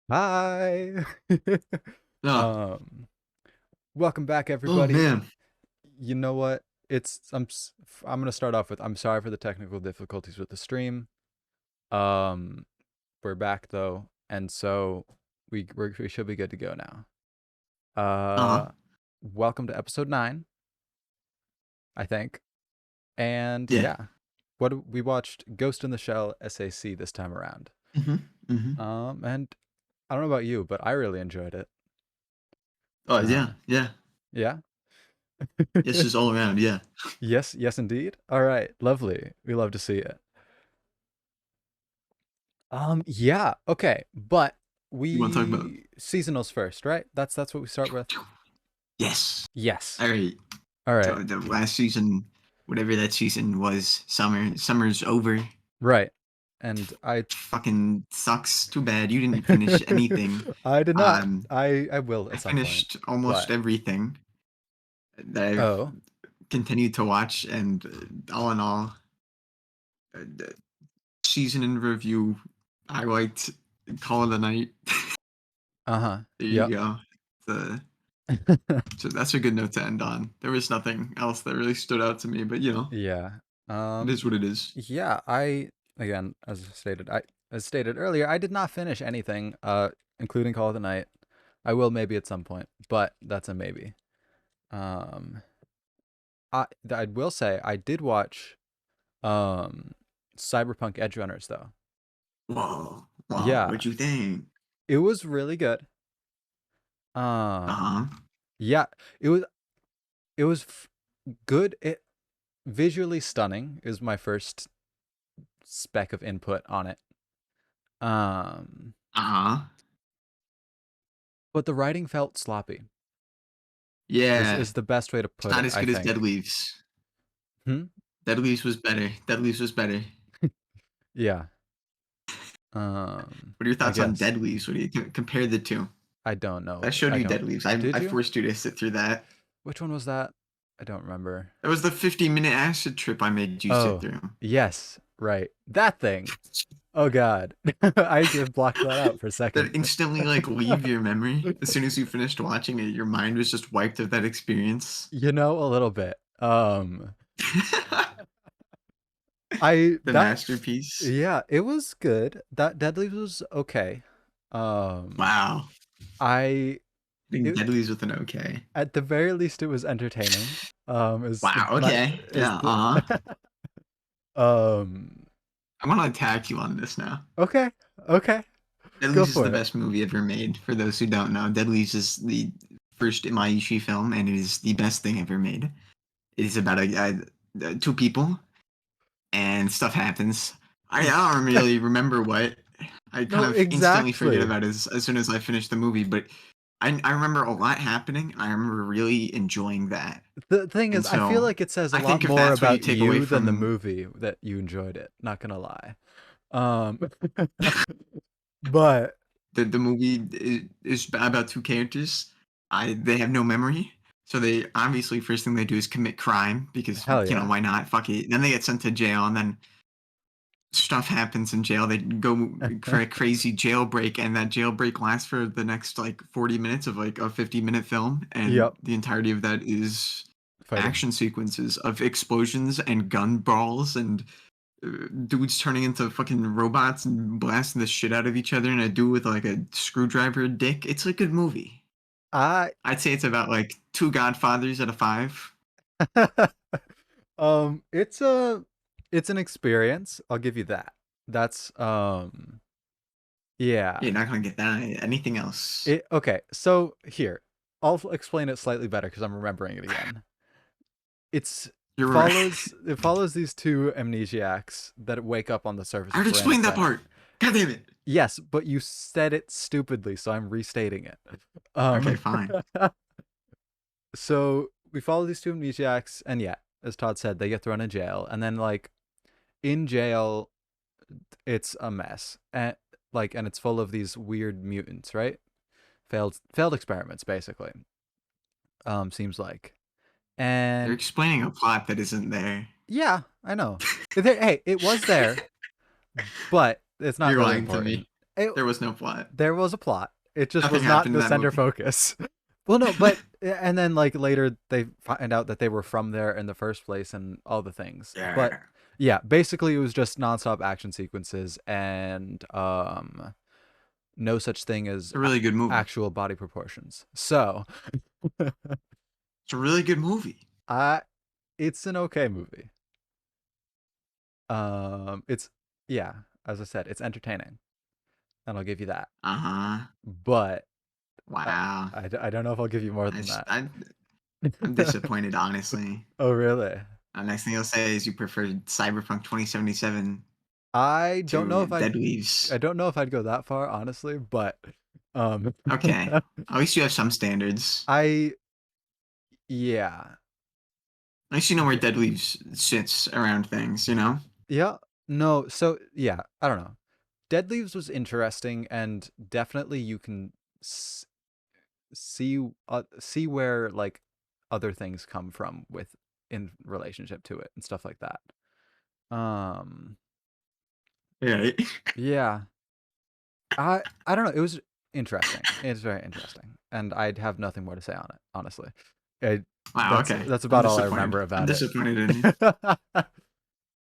Hi. Oh, um, Welcome back, oh everybody. man. You know what? I'm gonna start off with I'm sorry for the technical difficulties with the stream. Um, we're back though, and so we should be good to go now. Uh-huh. Welcome to episode 9, I think. And Yeah. yeah, we watched Ghost in the Shell SAC this time around. Mm-hmm. Mm-hmm. And I don't know about you, but I really enjoyed it. Oh Uh, yeah, yeah. yeah. Yes, just all around, yeah. Yes, yes, indeed. All right, lovely. We love to see it. Yeah, okay, but You want to talk about? we seasonals first, right? That's what we start with. Yes. Yes. All right. All right. So the last season, whatever that season was, summer's over. Right. And I Fucking sucks. Too bad you didn't finish anything. I did not. Um, I will I at some point. finished almost But everything that I've oh, continued to watch, and all in all, the season in review, I liked Call of the Night. uh-huh. There Yep. you go. The So that's a good note to end on. There was nothing else that really stood out to me, but Yeah. it is what it is. Yeah, I again, as stated earlier, I did not finish anything, including Call of the Night. I will maybe at some point, but that's a maybe. Um I will say I did watch um Cyberpunk Edge Runners though. Whoa, whoa, Yeah, what'd you think? it was really good. Um Uh-huh. yeah, it was it was f- good. It visually stunning is my first speck of input on it. Um Uh-huh. but the writing felt sloppy. Yeah. Is the best way to It's put not it, as I good as Dead think. Leaves. Hmm? Dead Leaves was better. Dead Leaves was better. Yeah. What are your I thoughts on guess Dead Leaves? What do you compare the two? I don't I know. showed I you don't. Dead Leaves. Did I you? forced you to sit through that. Which one was that? I don't remember. That was the 50-minute acid trip I made you sit Oh, through. yes, right. That thing. Oh God, I just blocked that out for a That second. instantly like leave your memory as soon as you finished watching it. Your mind was just wiped of that experience. You know, a little bit. I The that masterpiece. yeah, it was good. That Deadly was okay. Um, Wow. I I think it Deadly's with an okay. At the very least it was entertaining. Is the Wow. my Okay. is Yeah. the um I'm gonna attack you on this now. okay, okay, go Deadly's is for the it. best movie ever made. For those who don't know, Deadly's is the first Imaishi film, and it is the best thing ever made. It is about two people, and stuff happens. I don't really remember what. I kind No, of instantly forget exactly. about it as soon as I finish the movie, but I remember a lot happening. I remember really enjoying that. The thing And is, I feel so like it says a I lot think if more that's what you about take away you than the from movie that you enjoyed it. Not gonna lie. Um, but the movie is about two characters. They have no memory, so they obviously first thing they do is commit crime because hell yeah. why not? Fuck it. Then they get sent to jail, and then stuff happens in jail. They go for a crazy jailbreak, and that jailbreak lasts for the next like 40 minutes of like a 50-minute film, and Yep, the entirety of that is fighting. action sequences of explosions and gun brawls and dudes turning into fucking robots and blasting the shit out of each other, and a dude with like a screwdriver dick. It's a good movie. I I'd say it's about like two Godfathers out of five. it's an experience. I'll give you that. That's yeah. You're not gonna get that. Anything else? It okay. So here, I'll explain it slightly better because I'm remembering it again. It's You're right. it follows these two amnesiacs that wake up on the surface I of already Serana explained that Planet. part. God damn it. Yes, but you said it stupidly, so I'm restating it. Okay, Um, fine. so we follow these two amnesiacs, and yeah, as Todd said, they get thrown in jail, and then like in jail, it's a mess, and it's full of these weird mutants, right? Failed experiments, basically. Seems like, You're and explaining a plot that isn't there. yeah, I know. Hey, it was there, but it's not You're really lying to important. me. it, There was no plot. there was a plot. It just Nothing was not happened in the that center movie. focus. Well, no, but and then like later they find out that they were from there in the first place and all the things. But Yeah. yeah, basically it was just nonstop action sequences and no such thing as It's a really good movie. actual body proportions. So, It's a really good movie. I it's an okay movie. It's yeah, as I said, it's entertaining, and I'll give you that. Uh-huh. But uh, Wow. I don't know if I'll give you more I, than s- that. I, I'm disappointed, honestly. Oh, really? Next thing you'll say is you preferred Cyberpunk 2077 I don't know to if Dead Leaves. I don't know if I'd go that far, honestly, but um Okay. At least you have some standards. I yeah. At least you know where Dead Leaves sits around things, you know? Yeah. No, so yeah, I don't know. Dead Leaves was interesting and definitely you can s- see where like other things come from with in relationship to it and stuff like that. Um Yeah. yeah. I don't know. It was interesting. It's very interesting, and I'd have nothing more to say on it, honestly. I, Wow, that's okay. that's I'm about all I disappointed. remember I'm about it. disappointed in you.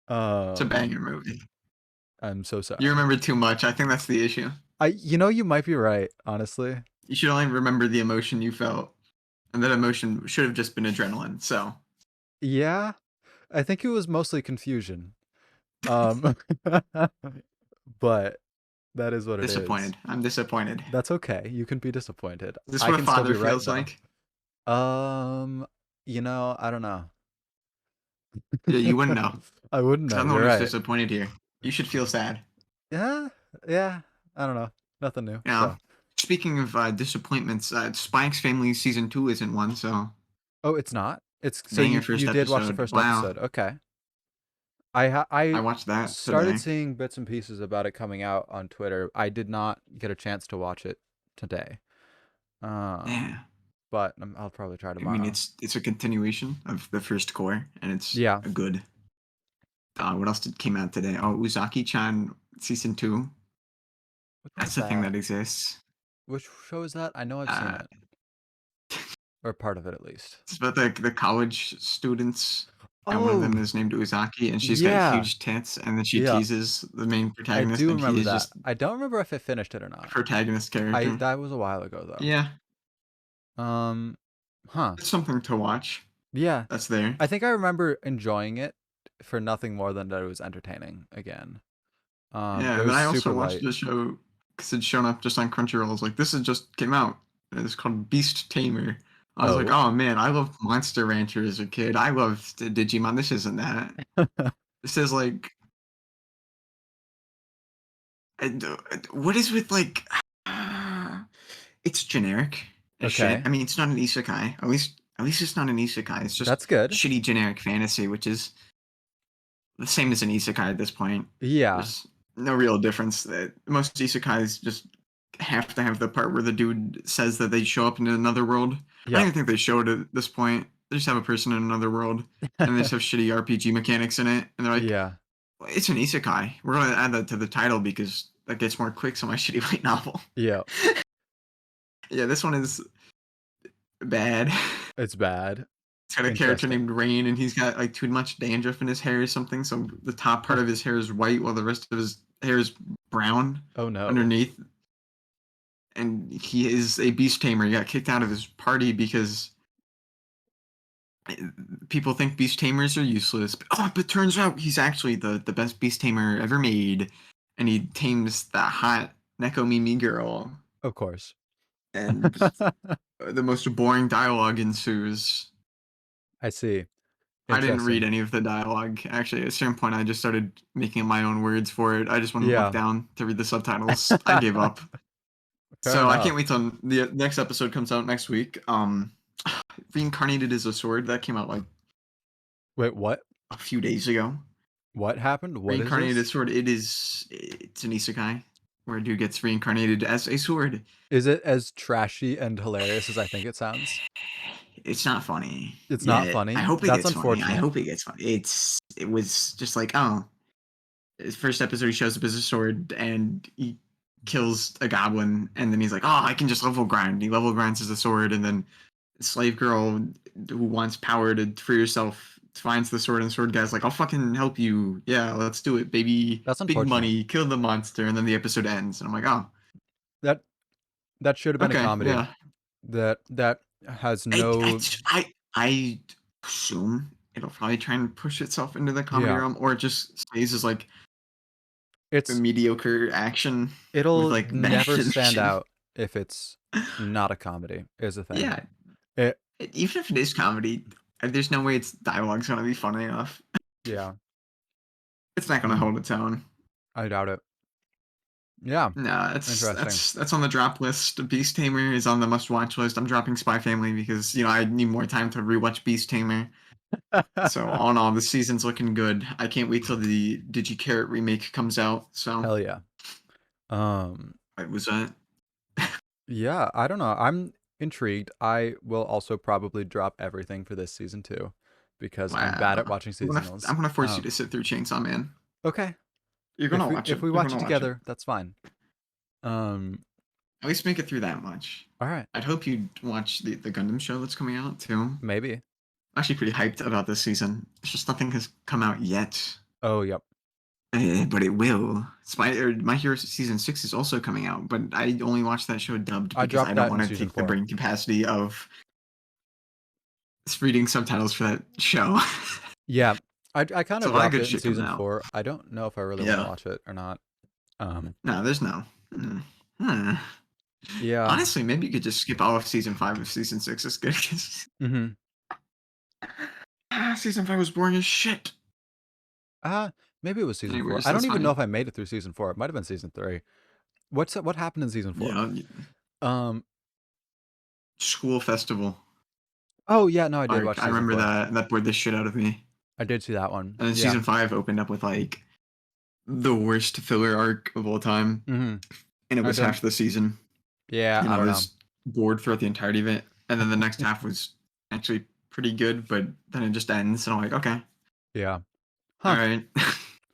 It's a um, banger movie. I'm so You sorry. remember too much. I think that's the issue. You might be right, honestly. You should only remember the emotion you felt. And that emotion should have just been adrenaline. So, Yeah, I think it was mostly confusion. Um, but that is what it is. disappointed. I'm disappointed. That's okay. You can be disappointed. Is this I what a can still father be right feels though. like? Um, I don't know. Yeah, you wouldn't know. I wouldn't Because know. I'm the You're one who's right. disappointed here. You should feel sad. Yeah, yeah. I don't know. Nothing new. You know, So, speaking of disappointments, Spy X Family Season 2 isn't one, so oh, it's not. It's so banger you first did watch the episode. first Wow. episode. Okay. I I watched that started today. seeing bits and pieces about it coming out on Twitter. I did not get a chance to watch it today. Yeah. Um, but I'll probably try I mean, tomorrow. it's a continuation of the first core, and it's Yeah. a good. What else did came out today? Oh, Uzaki-chan Season 2. Which one is That's a thing that? that exists. Which show is that? I know I've seen Uh, it or part of it at least. it's about the college students, and one of them Oh, is named Uzaki, and she's got yeah. huge tits, and then she Yeah. teases the main I protagonist, do and he remember is that. just I don't remember if I finished it or a not. protagonist I character. that was a while ago though. Yeah, Um, huh. it's something to watch. Yeah. That's there. I think I remember enjoying it for nothing more than that it was entertaining again. Yeah, It and then was I also super watched light. the show because it's shown up just on Crunchyroll. I was like, this is just came out. And it's called Beast Tamer. I was like, Oh. oh man, I loved Monster Rancher as a kid. I loved Digimon. This isn't that. This is like, what is with like, it's generic as shit. Okay. I mean, it's not an isekai. At least it's not an isekai. It's just That's good. shitty generic fantasy, which is the same as an isekai at this point. Yeah. There's no real difference. That most isekais just have to have the part where the dude says that they show up in another world. I don't Yep. even think they show it at this point. They just have a person in another world, and they just have shitty RPG mechanics in it. And they're like, Yeah. well, "It's an isekai. We're going to add that to the title because that gets more clicks on my shitty light novel." Yep. Yeah, this one is bad. It's bad. It's got a character Interesting. named Rain, and he's got like too much dandruff in his hair or something. So the top part of his hair is white, while the rest of his hair is brown Oh no. underneath. And he is a beast tamer. He got kicked out of his party because people think beast tamers are useless. But turns out he's actually the best beast tamer ever made, and he tames that hot Neko Mimi girl, Of course. and the most boring dialogue ensues. I see. I didn't read Interesting. any of the dialogue. Actually, at a certain point, I just started making up my own words for it. I just wouldn't look Yeah. down to read the subtitles. I gave up. Fair So I can't enough. wait till the next episode comes out next week. Reincarnated as a sword that came out like Wait, what? a few days ago. What happened? What is Reincarnated this? as sword. It's an isekai where a dude gets reincarnated as a sword. Is it as trashy and hilarious as I think it sounds? It's not funny It's not yet. I funny. hope it That's gets funny. I unfortunate. hope it gets funny. It was just like, oh, his first episode he shows up as a sword and he kills a goblin, and then he's like, "Oh, I can just level grind." He level grinds as a sword, and then slave girl who wants power to free herself finds the sword, and the sword guy's like, "I'll fucking help you. Yeah, let's do it, baby. That's Big unfortunate. money, kill the monster," and then the episode ends, and I'm like, "Oh, That that should have been a okay, comedy. yeah." That has I no. I assume it'll probably try and push itself into the comedy Yeah, realm, or it just stays as like a it's mediocre action with it'll like bad never stand animation. out if it's not a comedy. Is the thing. Yeah, It even if it is comedy, there's no way its dialogue's gonna be funny enough. yeah. It's not gonna Hmm. hold its own. I doubt it. Yeah. No, Interesting. that's on the drop list. Beast Tamer is on the must watch list. I'm dropping Spy Family because I need more time to rewatch Beast Tamer. So all in all, the season's looking good. I can't wait till the Did You Carrot remake comes out. So Hell yeah. Um. what was that? Yeah. I don't know. I'm intrigued. I will also probably drop everything for this season too, because I'm bad at Wow. watching seasonals. I'm gonna force you to sit through Chainsaw Man. Okay. You're gonna watch If it. we You're watch gonna it watch it. together, that's fine. Um. At least make it through that much. All right. I'd hope you'd watch the Gundam show that's coming out too. I'm Maybe. actually pretty hyped about this season. It's just nothing has come out yet. Oh, yep. But it will. My Hero season 6 is also coming out, but I only watch that show dubbed I because I dropped don't that in want to season take the 4. brain capacity of reading subtitles for that show. Yeah. I kind It's a of lot of dropped good it in shit coming season out. 4. I don't know if I really want to Yeah. watch it or not. Um. No, there's no. Hmm. Yeah. Honestly, maybe you could just skip all of season 5 if season 6 is good. Mm-hmm. Season 5 was boring as shit. Uh, maybe it was season 4. Anyways, I don't that's even know fine. if I made it through season 4. It might have been season 3. What happened in season 4? Yeah. Um. School festival Oh yeah, no, I did arc. watch I season remember 4. that bored the shit out of me. I did see that one. And then Yeah. season 5 opened up with like the worst filler arc of all time, Mm-hmm. and it I was don't. half the season, Yeah, and I I don't know. was bored throughout the entirety of it. And then the next half was actually pretty good, but then it just ends, and I'm like, okay, Yeah. all Huh. right,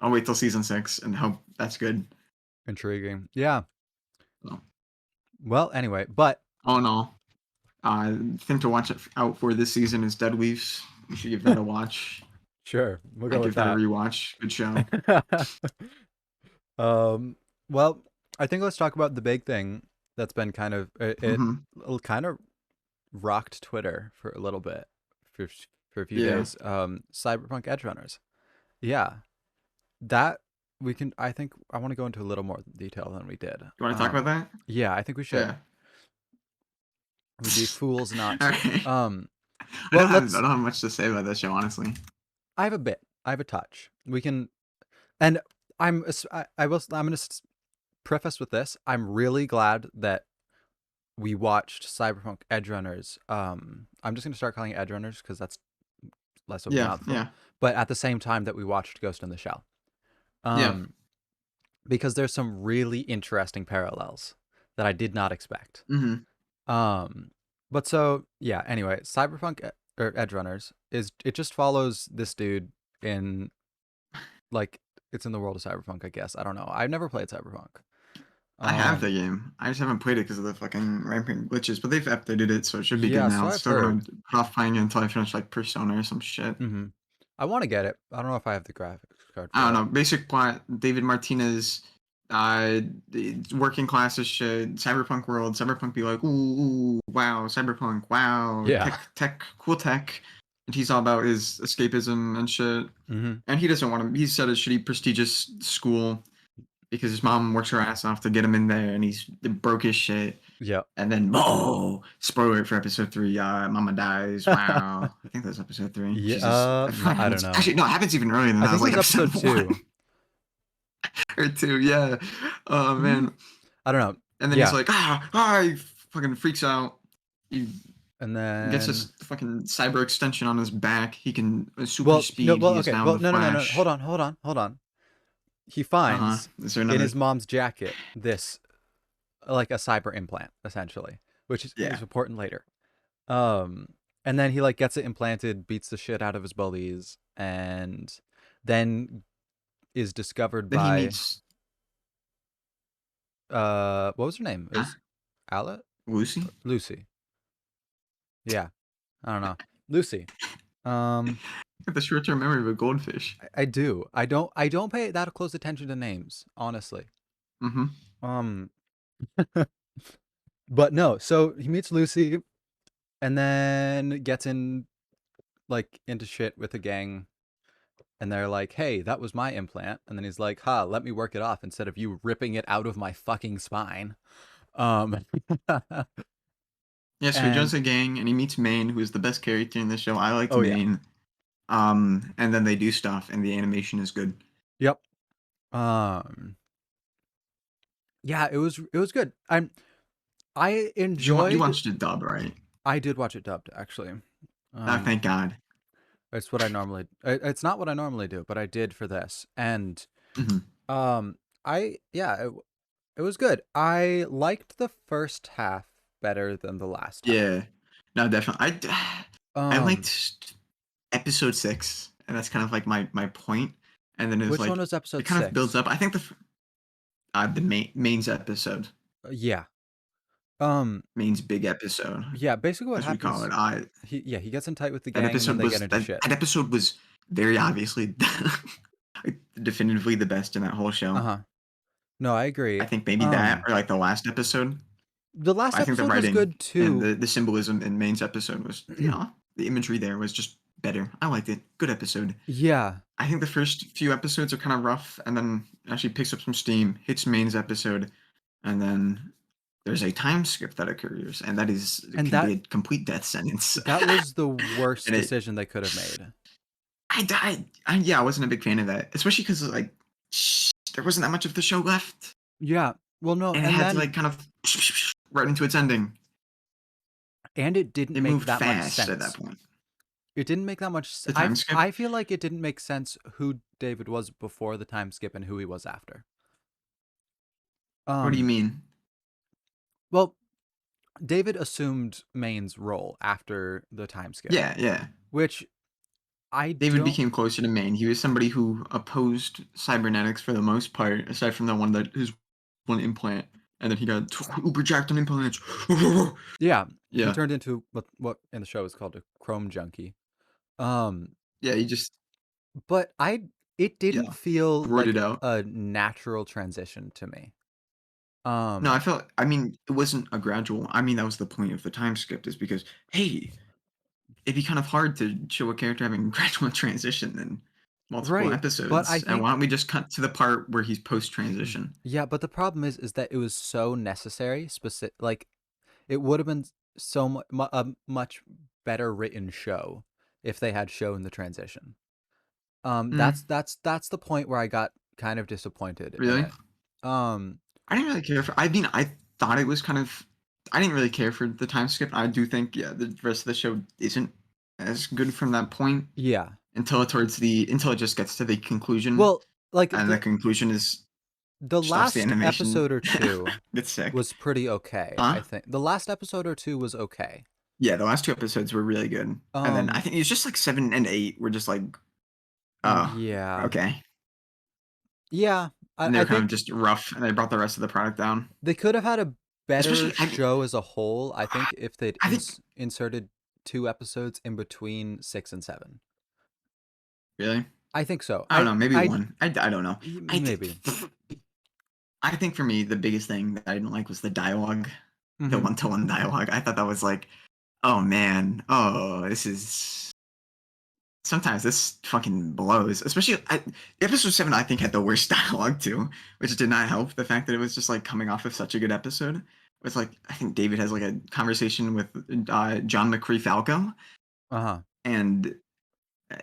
I'll wait till season 6 and hope that's good. Intriguing. Yeah. So, Well, anyway, but all in all, thing to watch out for this season is Dead Leaves. You should give that a watch. sure, we'll I go with give that a that. rewatch. Good show. um, well, I think let's talk about the big thing that's been kind of Hmm. kind of rocked Twitter for a little bit for for a few Yeah. days. Cyberpunk Edge Runners. Yeah, that we can. I think I want to go into a little more detail than we did. You want to talk about that? Yeah, I think we should. Yeah. We'd be fools not All to. right. Well, I let's. don't have much to say about that show, honestly. I have a bit. I have a touch. We can, and I will. I'm gonna preface with this. I'm really glad that we watched Cyberpunk Edge Runners. I'm just gonna start calling it Edge Runners because that's less of a Yeah, mouthful. yeah, But at the same time that we watched Ghost in the Shell, yeah. um, because there's some really interesting parallels that I did not expect. Hmm. Um, but so yeah. Anyway, or Edge Runners is it just follows this dude in like it's in the world of Cyberpunk. I guess I don't know. I've never played Cyberpunk. I have the Um, game. I just haven't played it because of the fucking rampant glitches, but they've updated it, so it should be good yeah. now. So It's I've still gonna heard. put off playing it until I finish like Persona or some shit. Hmm. I want to get it. I don't know if I have the graphics card I for don't it. know. Basic plot: David Martinez, working classes shit. Cyberpunk world. Cyberpunk be like, ooh, wow, cyberpunk, wow, Yeah. cool tech, and he's all about his escapism and shit. Hmm. And he doesn't want to. He's at a shitty, prestigious school because his mom works her ass off to get him in there, and he's broke as shit. Yep. And then, oh, spoiler for episode 3, Mama dies. Wow, I think that's episode 3. Yeah. Jesus, I I forgot. don't know. Actually, no, it happens even earlier than I that. It was think it like was episode episode 2. 1 or 2. Yeah. Oh Hmm. man. I don't know. And then he's Yeah. like, he fucking freaks out. He And gets then this fucking cyber extension on his back. He can super well, no. speed. Well, He is okay. now Well, the no. Flash. Hold on. He Uh huh. finds Is there in another? his mom's jacket this like a cyber implant essentially, which is Yeah. important later. Um, and then he like gets it implanted, beats the shit out of his bullies, and then is discovered Then he by meets what was her name? It Huh? was Ala? Lucy? Lucy. Yeah. I don't know. Lucy. Um, Got the short-term memory of a goldfish. I do. I don't pay that close attention to names, honestly. Mm-hmm. Um, but no, so he meets Lucy and then gets in like into shit with a gang and they're like, "Hey, that was my implant." And then he's like, "Ha, let me work it off instead of you ripping it out of my fucking spine." Um Yeah, so he joins and the gang and he meets Maine, who is the best character in the show. I liked oh yeah. Maine. And then they do stuff, and the animation is good. Yep. Um yeah, it was good. I You enjoyed watched it dub, right? I did watch it dubbed actually. Oh, Um thank God. it's what I normally it's not what I normally do, but I did for this. And Hmm. um I yeah, it was good. I liked the first half better than the last half. Yeah, no, definitely. I Um liked episode 6, and that's kind of like my point. And then it was which one like was it episode kind of builds 6? up. I think the main's episode, Yeah. Um main's big episode, yeah, basically what as we call happens it. I he gets in tight with the That gang and then episode they get was into shit. that episode was very obviously definitively the best in that whole show. Uh-huh. No, I agree. I think maybe that or like the last episode. The last I think the episode was writing good and too. the symbolism in Maine's episode was, the imagery there was just better. I liked it. Good episode. Yeah. I think the first few episodes are kind of rough, and then actually picks up some steam, hits Maine's episode, and then there's a time skip that occurs, and that is it And can be that a complete death sentence. that was the worst And it, decision they could have made. yeah, I wasn't a big fan of that, especially because like there wasn't that much of the show left, Yeah. Well, no, and it and had to then like kind of right into its ending. and it didn't It make moved that much fast at that sense. point. It didn't make that much The time skip. I feel like it didn't make sense who David was before the time skip and who he was after. What do you Um mean? well, David assumed Maine's role after the time skip, Yeah, yeah. which I David don't became closer to Maine. He was somebody who opposed cybernetics for the most part, aside from the one that his one implant, and then he got uber jacked on implants. yeah, he Yeah, turned into what in the show is called a chrome junkie. Um yeah. He just but it didn't yeah feel roided like out. a natural transition to me. No, I Um felt. I mean, it wasn't a gradual. I mean, that was the point of the time skip, is because hey, it'd be kind of hard to show a character having gradual transition in multiple right, but I episodes. And why think don't we just cut to the part where he's post transition? yeah, but the problem is that it was so necessary, specific like it would have been so a much better written show if they had shown the transition. Mm, That's the point where I got kind of disappointed in really? it. Um, I didn't really care for. I mean, I thought it was kind of. I didn't really care for the time skip. I do think, yeah, the rest of the show isn't as good from that point yeah. until it just gets to the conclusion, Well, like and the conclusion is the stops the last animation. episode or two It's sick, was pretty okay, I huh? think. The last episode or two was okay. Yeah, the last two episodes were really good, and then I Um, think it's just like 7 and 8 were just like, oh, yeah. okay, Yeah, and they I were kind of think just rough, and they brought the rest of the product down. they could have had a better Especially, show as a whole, I think, if they'd I think, inserted 2 episodes in between 6 and 7. really, I think so. I don't know, maybe one. I don't know. I Maybe. I think for me, the biggest thing that I didn't like was the dialogue, the Mhm. one-to-one dialogue. I thought that was like, oh man, oh this is sometimes this fucking blows. Especially episode 7, I think had the worst dialogue too, which did not help. The fact that it was just like coming off of such a good episode. With like, I think David has like a conversation with John McCree Falco, Uh-huh. and uh,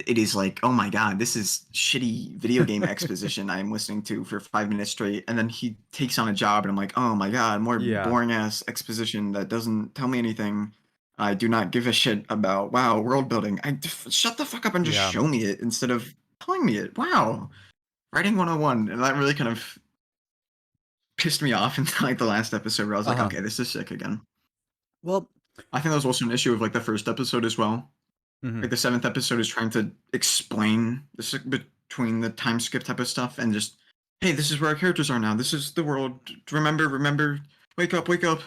it is like, oh my god, this is shitty video game exposition I'm listening to for 5 minutes straight, and then he takes on a job, and I'm like, oh my god, more Yeah. boring ass exposition that doesn't tell me anything. I do not give a shit about wow world building. Shut the fuck up and just Yeah. show me it instead of telling me it. Wow, writing 101, and that really kind of pissed me off until like the last episode where I was like, Uh-huh. okay, this is sick again. Well, I think that was also an issue of like the first episode as well. mhm. Like the seventh episode is trying to explain between the time skip type of stuff and just hey, this is where our characters are now. This is the world. Remember, remember. Wake up, wake up.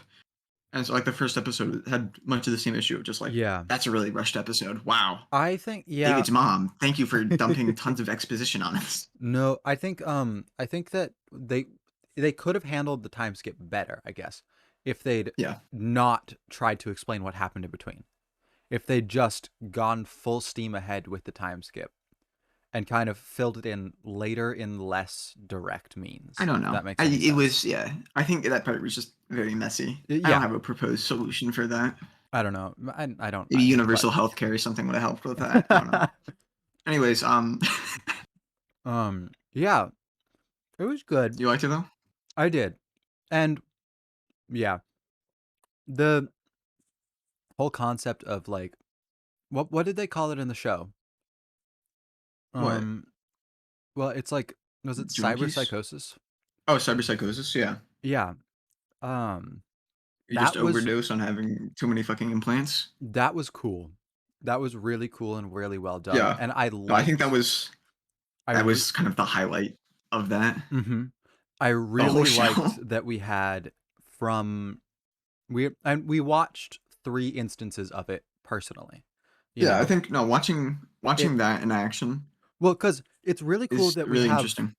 And so like the first episode had much of the same issue. Just like Yeah. that's a really rushed episode. Wow. I think yeah. David's mom. Thank you for dumping tons of exposition on us. No, I think that they could have handled the time skip better, I guess, if they'd Yeah, not tried to explain what happened in between. If they'd just gone full steam ahead with the time skip and kind of filled it in later in less direct I means, don't if know. that makes any It sense. was yeah. I think that part was just very messy. I don't Yeah, have a proposed solution for that. I don't know. I don't Maybe either, but universal health care or something would have helped with that. I don't know. Anyways, yeah, it was good. you liked it though? I did. And yeah, the whole concept of like what did they call it in the show? What? Um well, it's like was it Junkies? cyberpsychosis? Oh, cyberpsychosis. Yeah, Yeah. Um you just that was overdose on having too many fucking implants. that was cool. That was really cool and really well done. Yeah. And No, I think I that re- was kind of the highlight of that. mhm. I The whole really show. liked that we had from we watched 3 instances of it personally. You Yeah, I know? think no, It watching that in action well cuz it's really cool is that we really have interesting.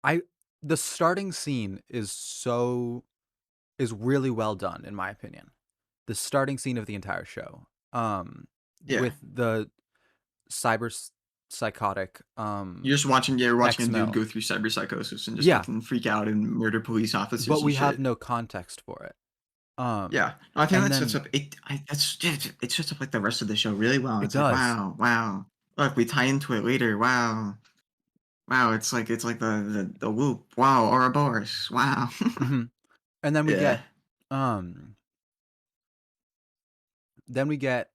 I the starting scene is really well done in my opinion. The starting scene of the entire show. Yeah. With the cyber psychotic You're watching a dude X-Mel. go through cyberpsychosis and just Yeah, fucking freak out and murder police but officers and we have shit. no context for it. Um Yeah. No, I think and that sets then up it sets up like the rest of the show really well. it It's like, does. wow, wow. Look, we tie into it later. Wow. Wow, it's like the whoop. Wow, Ouroboros. Wow. Mhm. And Yeah. um then we get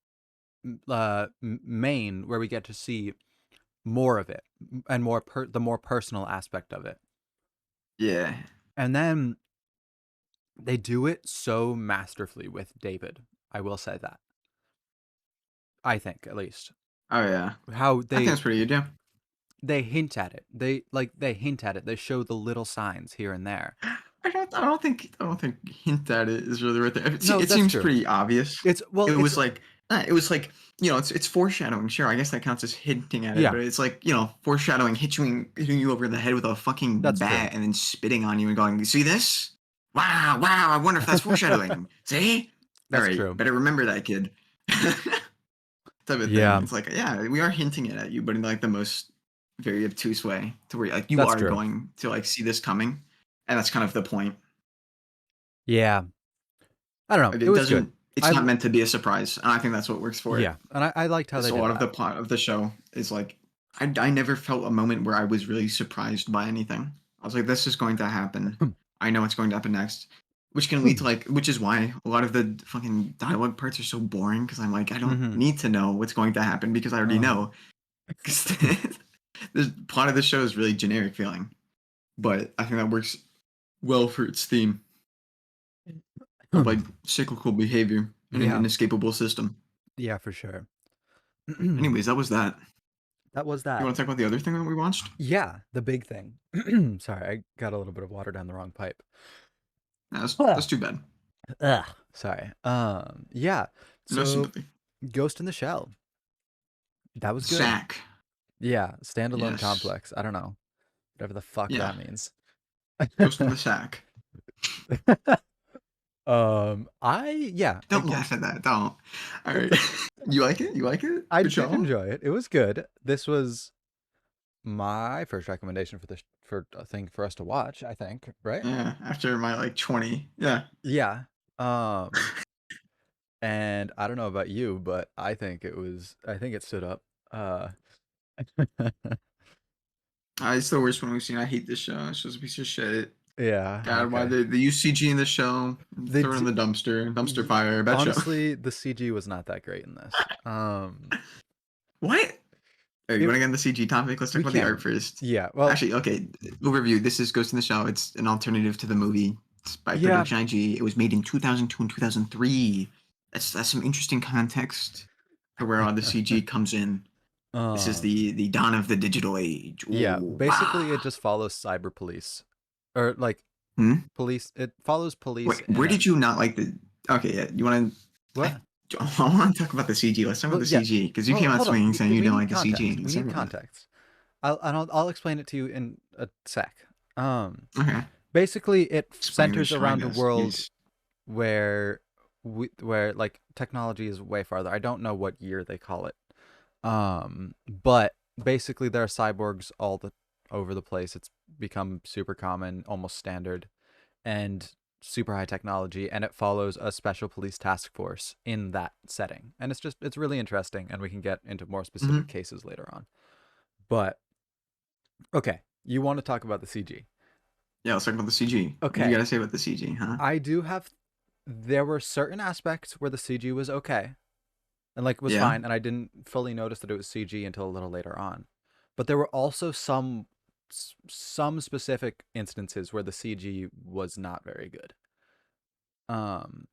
Maine where we get to see more of it and the more personal aspect of it. Yeah. And then they do it so masterfully with David. I will say that. I think at least Oh yeah. how I think that's pretty good, yeah. they hint at it. They hint at it. They show the little signs here and there. I don't think hint at it is really right there. No, It that's seems true. pretty obvious. It's well, it's It was like it's foreshadowing. Sure, I guess that counts as hinting at it, yeah, but it's like foreshadowing, hitting you over the head with a fucking that's true. bat and then spitting on you and going, "You see this? Wow, wow! I wonder if that's foreshadowing. See? All That's right, true. better remember that, kid." Type of thing. Yeah, It's like, yeah, we are hinting it at you, but in like the most very obtuse way, to where like you that's are true. going to like see this coming, and that's kind of the point. Yeah, I don't know. Like, It was good. it's I not meant to be a surprise, and I think that's what works for it. yeah, and I liked how they So a did lot of that. the plot of the show is like I never felt a moment where I was really surprised by anything. I was like, this is going to happen. I know what's going to happen next. Which can lead to like which is why a lot of the fucking dialogue parts are so boring because I'm like, I don't Mm-hmm. need to know what's going to happen because I already Uh-huh. know. Because the plot of the show is really generic feeling. But I think that works well for its theme of like cyclical behavior in an Yeah, inescapable system. yeah, for sure. Anyways, that was that. That was You that. want to talk about the other thing that we watched? Yeah, the big thing. Sorry, I got a little bit of water down the wrong pipe. That's too bad. Ugh, sorry. Yeah. No So, sympathy. Ghost in the Shell. That was good. SAC. Yeah, standalone Yes. complex. I don't know. Whatever the fuck Yeah. that means. Ghost in the Sack. I yeah, Don't laugh at that. Don't. All right. You like it? You like it? I Good did show? enjoy it. It was good. This was my first recommendation for this for a thing for us to watch, I think, right? Yeah. After my like 20. Yeah. Yeah. Um and I don't know about you, but I think it stood up. It's the worst one we've seen. I hate this show. It's just a piece of shit. Yeah, God, why okay. they use CG in the show? They Throw it in d- the dumpster. Dumpster y- fire. Bad show. Honestly, the CG was not that great in this. What? All right, you It want to get on the CG topic? Let's talk we about the art can. first. Yeah. Well, Actually, okay. Overview. This is Ghost in the Shell. It's an alternative to the movie. It's by yeah. Production IG. It was made in 2002 and 2003. That's some interesting context for where all the CG comes in. This is Um, the dawn of the digital age. yeah, Ooh, basically it wow. just follows cyber police, or like Hmm? police. It follows police Wait, in where a did you not like the? Okay, yeah. You want to? I, what? I want to talk about the CG. Let's talk about Well, the yeah. CG because you Well, came out hold on. swinging saying you We don't need like the CG. context. We Let's talk need about it. context. I'll explain it to you in a sec. Um, Okay. basically, it centers Spoilers, I around a guess. world Yes. where where like technology is way farther. I don't know what year they call it. But basically there are cyborgs over the place. It's become super common, almost standard, and super high technology, and it follows a special police task force in that setting. And it's really interesting, and we can get into more specific Hmm. cases later on. But okay, you want to talk about the CG. Yeah, let's talk about the CG. What do you got Okay, to say about the CG, huh? I do have there were certain aspects where the CG was okay and like was Yeah. fine, and I didn't fully notice that it was CG until a little later on. But there were also some specific instances where the CG was not very good. What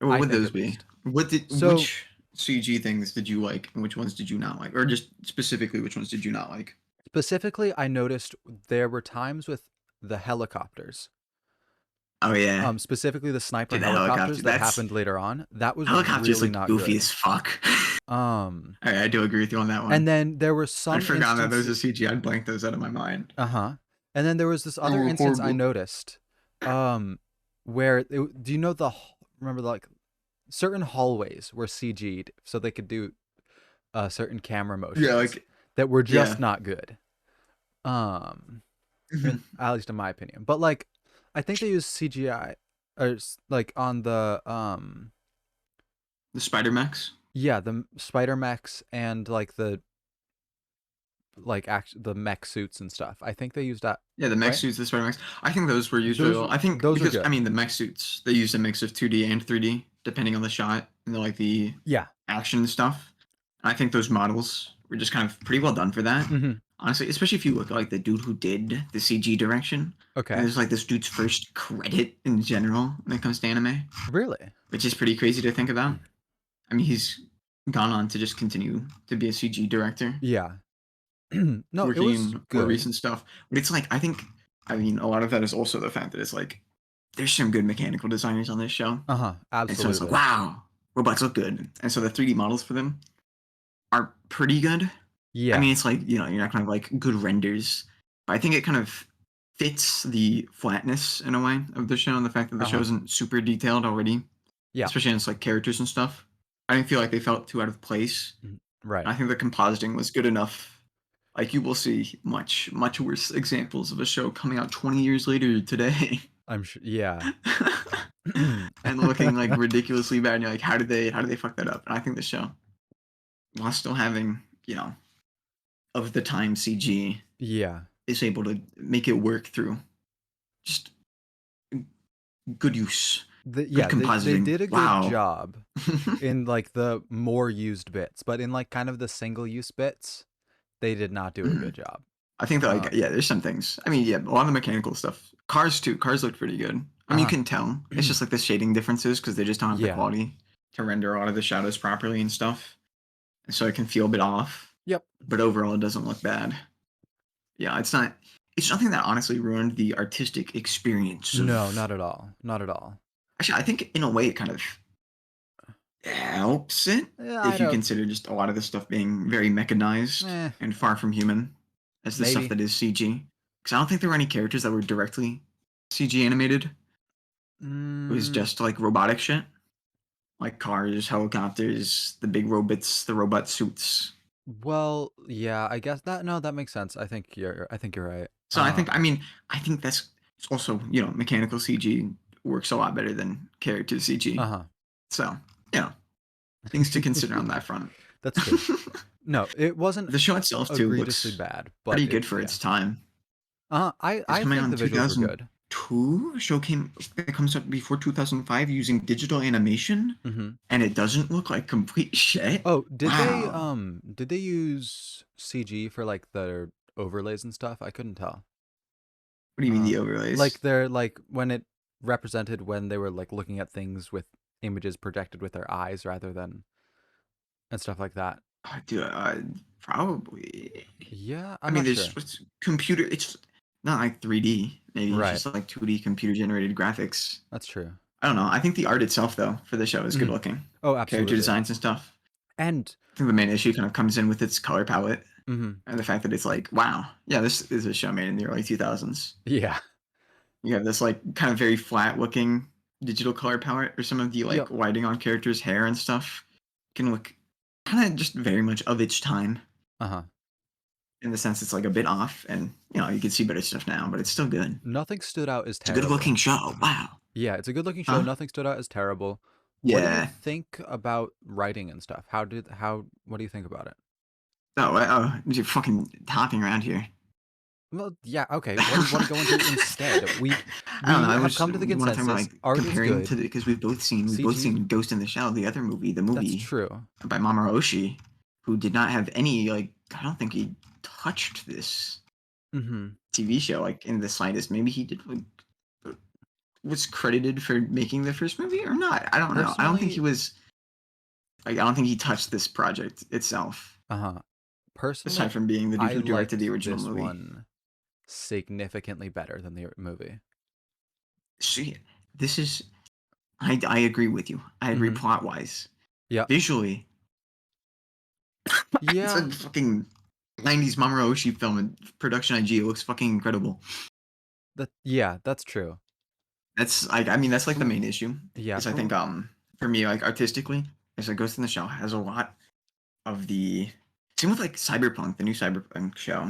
I would think those at be? least. So Which CG things did you like and which ones did you not like? Or just specifically which ones did you not like? specifically, I noticed there were times with the helicopters, Oh yeah. specifically the sniper Dude, the helicopters helicopter. that That's happened later on. That was helicopters really look not goofy good. as fuck. Um, I do agree with you on that and one. then there were I'd some forgotten that those instances. are CG. I'd blank those out of my mind. Uh-huh. And then there was this They other were instance I horrible. noticed, where do you know remember like certain hallways were CG'd so they could do certain camera Yeah, motions like that were yeah. just not good. Um, Mhm. at least in my opinion. But like, I think they used CGI or like on the The Spider Mechs. yeah, the spider mechs and like the mech suits and stuff. I think they used that, Yeah, the mech right? suits, the Spider Mechs. I think those were used really Those well. I think those are because I good. mean the mech suits they used a mix of 2D and 3D depending on the shot and like the Yeah. action stuff. I think those models were just kind of pretty well done for that. Mhm. Honestly, especially if you look at like the dude who did the CG direction. And Okay. there's like this dude's first credit in general when it comes to anime, Really? which is pretty crazy to think about. I mean, he's gone on to just continue to be a CG director, Yeah. No, it working was in more good. recent stuff. But it's like I think, I mean, a lot of that is also the fact that it's like there's some good mechanical designers on this show, Uh-huh. and so it's like Absolutely. wow, robots look good, and so the 3D models for them are pretty good. I Yeah. mean, it's like you're not kind of like good renders, but I think it kind of fits the flatness in a way of the show and the fact that the show Uh-huh. isn't super detailed already, Yeah. especially in its like characters and stuff. I didn't feel like they felt too out of place. Mhm. Right. I think the compositing was good enough. Like you will see much worse examples of a show coming out 20 years later today I'm sure. Yeah. and looking like ridiculously bad. And you're like, how did they fuck that up? And I think the show, while still having of the time CG, Yeah. is able to make it work through just good use, good Yeah, they compositing. did a good Wow. job in like the more used bits, but in like kind of the single use bits, they did not do a good job. I think that like Um, yeah, there's some things. I mean, yeah, a lot of the mechanical stuff. Cars too. Cars look pretty good. I mean, you uh-huh. can tell. It's just like the shading differences because they just don't have the Yeah. quality to render a lot of the shadows properly and stuff. And so it can feel a bit off. Yep. But overall, it doesn't look bad. Yeah, it's not. It's nothing that honestly ruined the artistic experience No, of. not at all. Not at all. Actually, I think in a way it kind of helps it Yeah, I if you don't. consider just a lot of the stuff being very mechanized Eh, and far from human as the stuff maybe. that is CG. Because I don't think there were any characters that were directly CG animated. It was Mm, just like robotic shit, like cars, helicopters, the big robots, the robot suits. well, yeah, I guess that no, that makes sense. I think you're right. So I mean, I think that's it's also mechanical CG works a lot better than character CG. Uh-huh. So you know things to consider on that front. That's true. No, it wasn't The show itself too egregiously looks bad, but pretty it good for yeah. its time. Uh-huh. It's I coming out think in the visuals were good. 2002. The show came it comes out before 2005 using digital animation, Mm-hmm. and it doesn't look like complete shit. Oh, Wow. did they use CG for like their overlays and stuff? I couldn't tell. What do you mean the Like overlays? they're like when it represented when they were like looking at things with images projected with their eyes rather than and stuff like that. Dude, probably. Yeah, I I'm mean, not there's sure. it's computer. It's not like 3D. Maybe it's Right. just like 2D computer generated graphics. That's true. I don't know. I think the art itself, though, for the show is good Mhm. looking. Oh, Character absolutely. designs and stuff. And I think the main issue kind of comes in with its color palette mhm. and the fact that it's like, wow, yeah, this is a show made in the early 2000s. Yeah. You have this like kind of very flat looking digital color palette, or some of the like Yep. lighting on characters' hair and stuff can look kind of just very much of its time, Uh-huh. in the sense it's like a bit off, and you can see better stuff now, but it's still good. Nothing stood out as It's a good looking terrible. show. Wow. Yeah, it's a good looking show. Huh? Nothing stood out as terrible. What do you Yeah. think about writing and stuff? What do you think about it? Oh, you're fucking hopping around here. Well, yeah, okay. What do you want to go into instead? We I don't know. we have come to the You want to talk about consensus. like Art is comparing to good. the, because we've both CG, seen Ghost in the Shell, the other movie, the that's movie true. by Mamoru Oshii, who did not have any like. I don't think he touched this Mhm. TV show like in the slightest. Maybe he did like was credited for making the first movie or not. I don't know. I don't think he Personally, was. Like, I don't think he touched this project itself, uh-huh. aside Personally, from being the dude I who directed the liked original this movie. one significantly better than the movie. See, this is. I agree with you. I agree Mhm. plot wise. Yeah. Visually, it's Yeah. a fucking 90s Mamoru Oshii film and production IG. It looks fucking incredible. That's true. That's like, I mean, that's like the For main issue. yeah, Is I think for for me, like artistically, is like Ghost in the Shell has a lot of the same with like Cyberpunk, the new Cyberpunk show.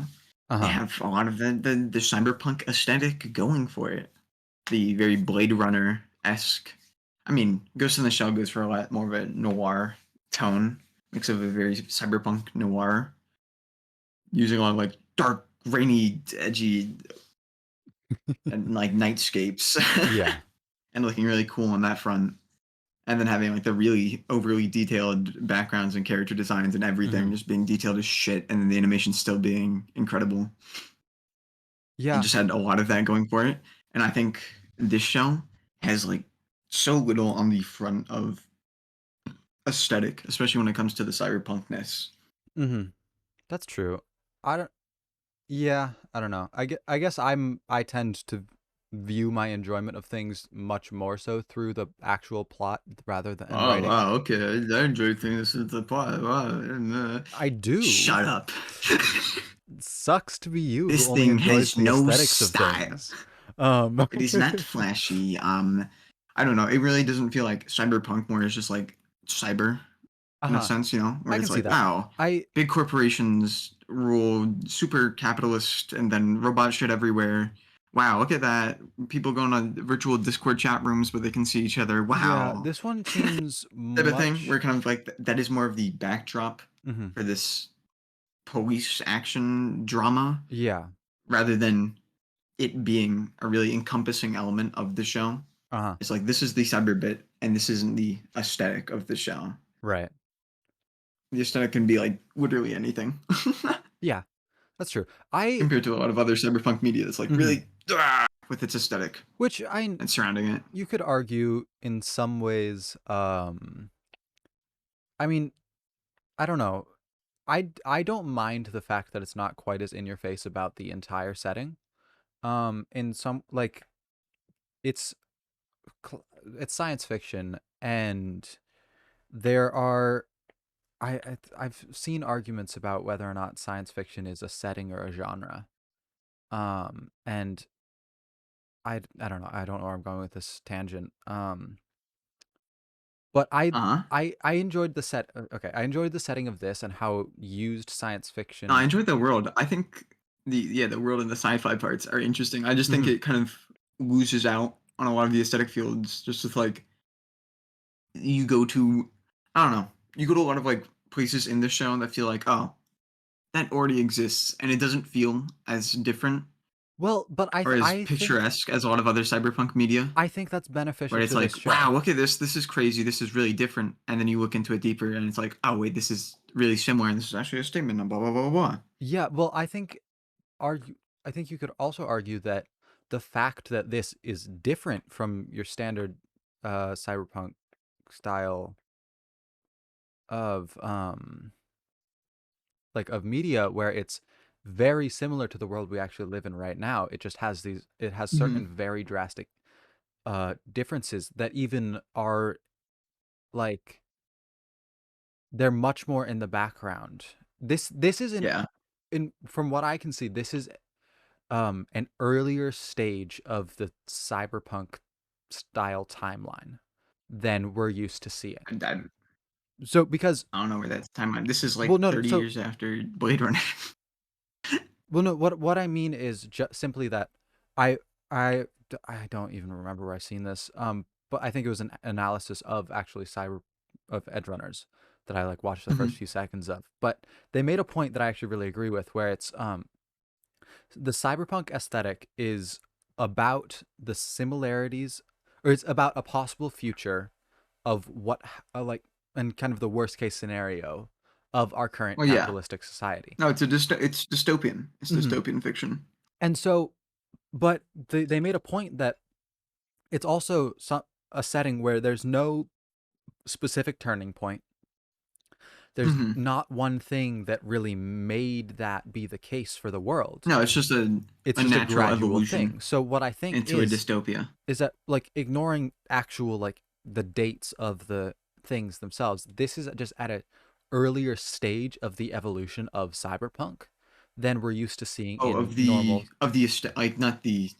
They uh-huh. have a lot of the cyberpunk aesthetic going for it. The very Blade Runner esque. I mean, Ghost in the Shell goes for a lot more of a noir tone, mix of a very cyberpunk noir, using a lot of like dark, rainy, edgy, and like nightscapes, Yeah. and looking really cool on that front. And then having like the really overly detailed backgrounds and character designs and everything Mhm. just being detailed as shit, and then the animation still being incredible. It Yeah. just had a lot of that going for it. And I think this show has like so little on the front of aesthetic, especially when it comes to the cyberpunkness. Mhm. That's true. I don't Yeah, I don't know. I guess I tend to view my enjoyment of things much more so through the actual plot rather than and Oh writing. wow, okay. I enjoy things with the plot. Wow. I do. Shut up. It sucks to be you who This only thing enjoys has the no aesthetics of style. things. Um It is not flashy. I don't know. It really doesn't feel like cyberpunk more. It's just like cyber in a uh-huh. sense, where I can it's see like, that. wow, I big corporations rule, super capitalist, and then robot shit everywhere. Wow, look at that. People going on virtual Discord chat rooms, but they can see each other. Yeah, Wow. this one seems Type of thing, where much kind of like that is more of the backdrop mhm. for this police action drama Yeah. rather than it being a really encompassing element of the show. Uh-huh. It's like this is the cyber bit, and this isn't the aesthetic of the show. Right. The aesthetic can be like literally anything Yeah, that's true. I compared to a lot of other cyberpunk media that's like mhm. really with its aesthetic Which I and surrounding it. you could argue in some ways I mean, I don't know. I don't mind the fact that it's not quite as in your face about the entire setting. In some like it's it's science fiction and there are I've seen arguments about whether or not science fiction is a setting or a genre. And I don't know. I don't know where I'm going with this tangent. But Uh huh. I enjoyed the okay, I enjoyed the setting of this and how it used science No, I fiction. enjoyed the world. I think the world and the sci-fi parts are interesting. I just think Mhm. it kind of loses out on a lot of the aesthetic fields. Just with like you go to, I don't know, you go to a lot of like places in the show that feel like, oh, that already exists, and it doesn't feel as different Well, but or as picturesque as a lot of other cyberpunk media. I think that's Where beneficial it's to this like, wow, show. look at this. This is crazy. This is really different. And then you look into it deeper, and it's like, oh wait, this is really similar, and this is actually a statement. And blah blah blah blah. Yeah, well, argue I think you could also argue that the fact that this is different from your standard cyberpunk style of like of media where it's very similar to the world we actually live in right now. It just has these it has certain Hmm. very drastic differences that even are like they're much more in the background. This is Yeah, in from what I can see, this is an earlier stage of the cyberpunk style timeline than we're used to seeing. I, So because I don't know where that's timeline. This is well like no 30 so years after Blade Runner. well no what I mean is just simply that I I don't even remember where I seen this but I think it was an analysis of actually cyber of edge runners that I like watched the Hmm. first few seconds of, but they made a point that I actually really agree with where it's the cyberpunk aesthetic is about the similarities, or it's about a possible future of what, like, and kind of the worst case scenario of our current Well, yeah. capitalistic society. No, it's dystopian. It's Hmm. dystopian fiction. And so, but they made a point that it's also a setting where there's no specific turning point. There's Hmm. not one thing that really made that be the case for the world. No, it's just It's a just a natural gradual evolution thing. So what I think into a dystopia. is that like ignoring actual like the dates of the things themselves, this is just at a earlier stage of the evolution of cyberpunk than we're used to seeing Oh, in normal of the like not the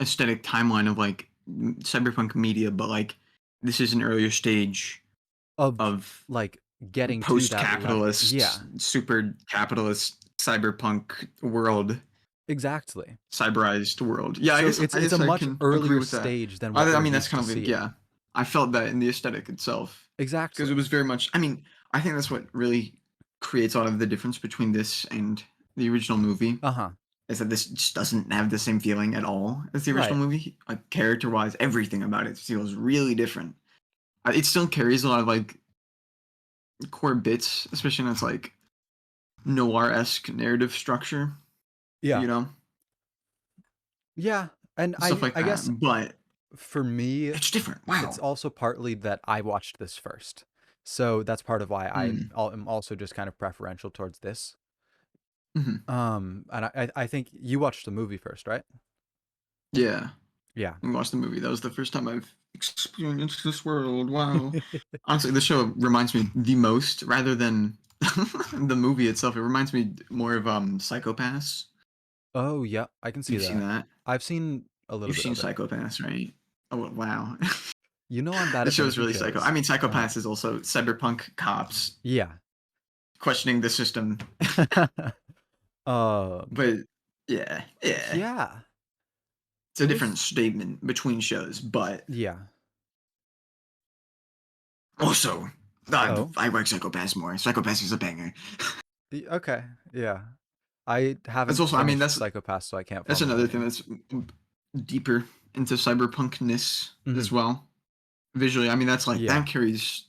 aesthetic timeline of like cyberpunk media, but like this is an earlier stage of of like getting to that level. post-capitalist, Yeah, super capitalist cyberpunk world, exactly. cyberized world. Yeah, So I it's a guess I much can agree earlier with that. stage than what I we're mean, that's used to kind of yeah. seeing. I felt that in the aesthetic itself because it Exactly. was very much. I mean, I think that's what really creates a lot of the difference between this and the original movie Uh-huh. is that this just doesn't have the same feeling at all as the original Right. movie. Like character wise, everything about it feels really different. It still carries a lot of like core bits, especially in its like noir esque narrative structure, Yeah. you know, Yeah. And stuff like I that. guess But for me it's different. it's Wow. also partly that I watched this first. So that's part of why Mm. am also just kind of preferential towards this. Hmm. And I think you watched the movie first, right? Yeah, Yeah. I watched the movie. That was the first time I've experienced this world. Wow. Honestly, the show reminds me the most, rather than the movie itself. It reminds me more of Psychopaths. Oh, yeah, I can see You've seen that. that. I've seen a little You've bit seen of it. Psychopaths, right? Oh wow. You know I'm bad The at show is finishing really psycho. I shows. mean, Uh, Psychopaths is also cyberpunk cops yeah. questioning the system. um, But yeah, yeah. yeah. It's a It different was statement between shows, but yeah. also, Oh. I like Psychopaths more. Psychopaths is a banger. Okay. Yeah. I It's haven't also, I mean, finished Psychopath, so I can't that's form an another thing opinion. that's deeper into cyberpunkness Hmm. as well. Visually, I mean, that's like Yeah. that carries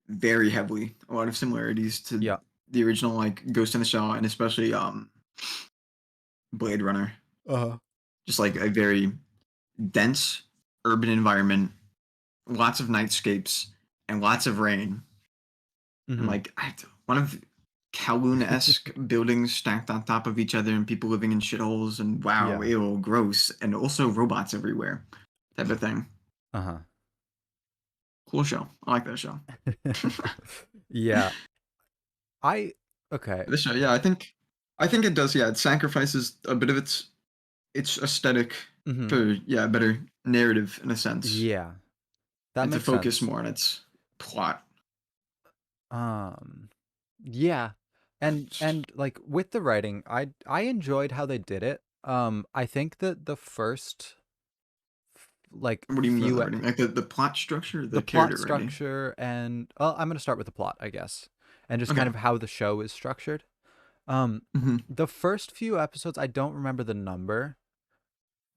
very heavily a lot of similarities to Yeah. the original, like Ghost in the Shell, and especially Blade Runner. Uh-huh. Just like a very dense urban environment, lots of nightscapes, and lots of rain. And Hmm. like one of Kowloon esque buildings stacked on top of each other, and people living in shitholes, and wow, Yeah. ew, gross, and also robots everywhere, type of thing. Uh-huh. Cool show. I like that show. Yeah. I okay. This show, yeah, I think it does. Yeah, it sacrifices a bit of its aesthetic Hmm. for yeah better narrative in a sense, Yeah. That and to makes focus sense. more on its plot. Um yeah. And like with the writing, I enjoyed how they did it. I think that the first like What do you mean by the few writing? Like the plot structure, the the plot character writing? structure and well, I'm going to start with the plot, I guess. And just kind Okay. of how the show is structured. Um Hmm. the first few episodes, I don't remember the number,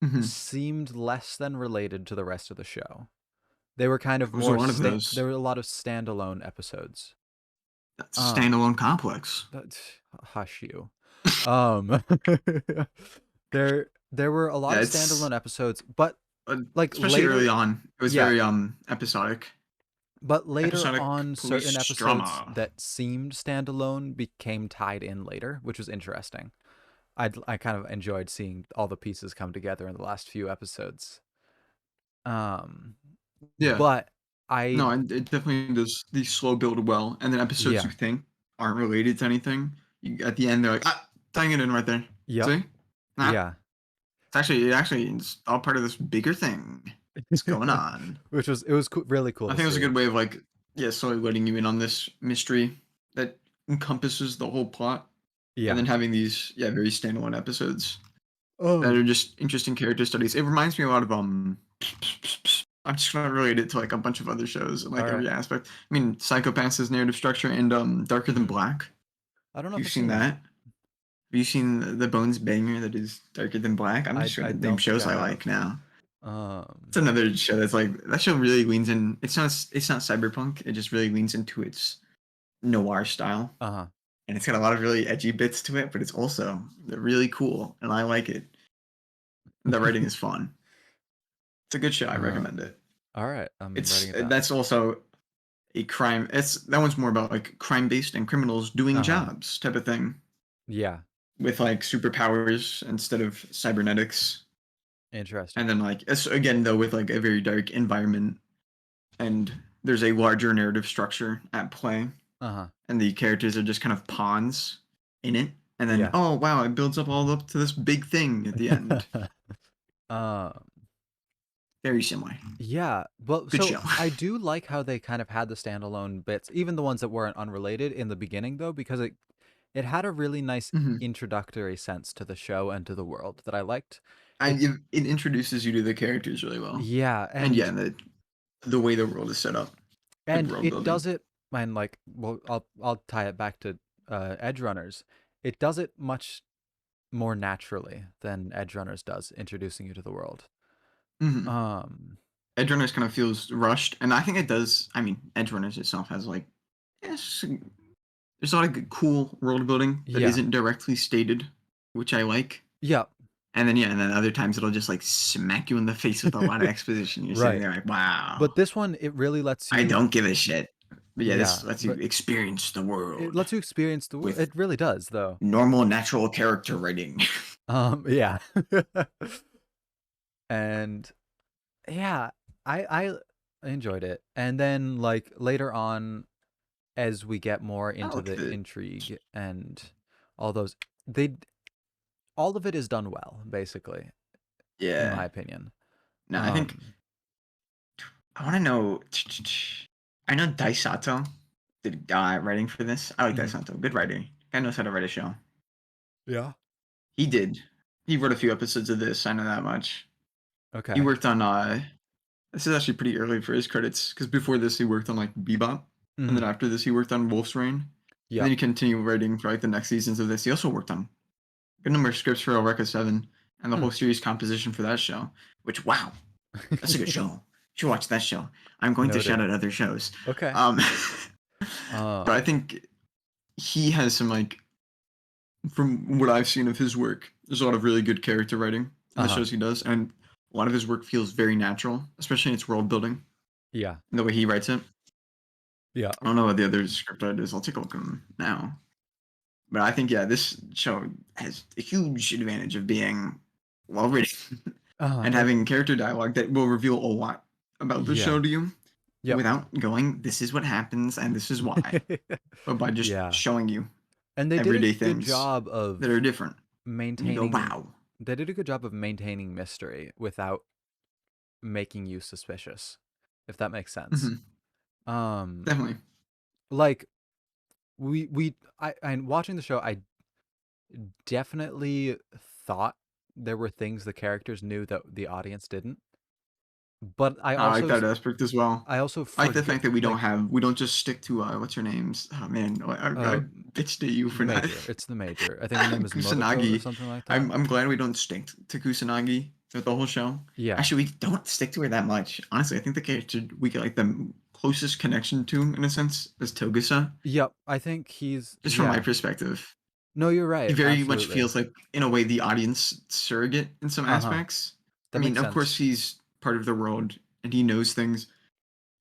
Hmm. seemed less than related to the rest of the show. They were kind of There's a more lot of those. there were a lot of standalone episodes. That's a Um standalone complex. that, hush you. Um there were a lot Yeah, of it's standalone episodes, but like especially early later, on. It was yeah, very episodic. But later Episodic on, certain police episodes drama. that seemed standalone became tied in later, which was interesting. I kind of enjoyed seeing all the pieces come together in the last few episodes. Um, Yeah. but I No, and it definitely does the slow build well, and then episodes you yeah think aren't related to anything, at the end they're like, ah, tying it in right there. yep See? Nah, yeah, it actually is all part of this bigger thing. It's going on. which was it was really cool I to think it was a see. good way of like, yeah, slowly letting you in on this mystery that encompasses the whole plot, and Yeah. then having these, yeah, very standalone episodes that Oh. are just interesting character studies. It reminds me a lot of I'm just gonna relate it to like a bunch of other shows and All like right. every aspect. I mean, Psychopaths' narrative structure and Darker Than Hmm. Black. I don't know if You've I've seen seen that. that? Have you seen the Bones Banger that is Darker Than Black? I'm just I gonna name don't think shows I I have. like now. It's Um. another show that's like that show really leans in. It's not cyberpunk. It just really leans into its noir style, Uh huh. and it's got a lot of really edgy bits to it. But it's also really cool, and I like it. The writing is fun. It's a good show. I recommend it. All right. I'm It's writing it down. that's also a crime. It's that one's more about like crime based and criminals doing Uh huh. jobs type of thing Yeah. with like superpowers instead of cybernetics. And Interesting. then like it's again though with like a very dark environment and there's a larger narrative structure at play Uh huh. and the characters are just kind of pawns in it. And then Yeah. oh wow, it builds up to this big thing at the end. um. Very similar. Yeah. Well, Good so show. I do like how they kind of had the standalone bits, even the ones that weren't unrelated in the beginning, though, because it had a really nice Mhm. introductory sense to the show and to the world that I liked. And It it introduces you to the characters really well. yeah, And yeah, the way the world is set up. Good and world it building. does it, and like, well, I'll tie it back to Edge Runners. It does it much more naturally than Edge Runners does, introducing you to the world. Mhm. Um, Edge Runners kind of feels rushed, and I think it does. I mean, Edge Runners itself has like, yes, there's a lot of good, cool world building that yeah, isn't directly stated, which I like. yeah, And then yeah, and then other times it'll just like smack you in the face with a lot of exposition. You're sitting right. there like, wow, But this one, it really lets I you, don't give a shit. But yeah, this yeah, lets you but experience the it world lets you experience the world. with It really does, though. normal, natural character writing. Yeah, and yeah, I enjoyed it. And then like later on, as we get more I into like the the intrigue and all those, they all of it is done well, basically, in yeah. my opinion. No, I think Um, I want to know. I know Daisato did writing for this. I like mhm. Daisato. Good writer. Guy knows how to write a show. Yeah. He did. He wrote a few episodes of this. I know that much. He Okay. worked on. This is actually pretty early for his credits because before this he worked on like Bebop, and then Hmm. after this he worked on Wolf's Rain, and then Yep. he continued writing for like the next seasons of this. He also worked on a good number of scripts for Eureka 7 and the Hmm. whole series composition for that show. Which wow, that's a good show. You should watch that show. I'm going to shout Noted. out other shows. Okay. Um, but I Um. think he has some like from what I've seen of his work, there's a lot of really good character writing in Uh the huh. shows he does, and a lot of his work feels very natural, especially in its world building Yeah. and the way he writes it. Yeah. I don't know what the other script writers. I'll take a look at them now. But I think yeah, this show has a huge advantage of being well written Uh huh. and having character dialogue that will reveal a lot about the show Yeah. to you Yep. without going, this is what happens and this is why. But by just Yeah. showing you And they did a everyday good things job that are of different. And you go, maintaining. wow. They did a good job of maintaining mystery without making you suspicious, if that makes sense. Hmm. Um, Definitely. like and watching the show, I definitely thought there were things the characters knew that the audience didn't. But I like that aspect as well. I also I like the forget fact that like we don't just stick to what's her name's. Oh man, I uh bitched at you the for not. major. It's the major. I think her name is Motoko or Kusanagi. something like that. I'm glad we don't stick to Kusanagi throughout the whole show. Yeah. Actually, we don't stick to her that much. Honestly, I think the character we get like the closest connection to, in a sense, is Togusa. Yep. I think he's Just from my yeah. perspective, No, you're he right. very much Absolutely. feels like, in a way, the audience surrogate in some Uh-huh. aspects. I That mean, makes of course, sense. he's part of the world and he knows things,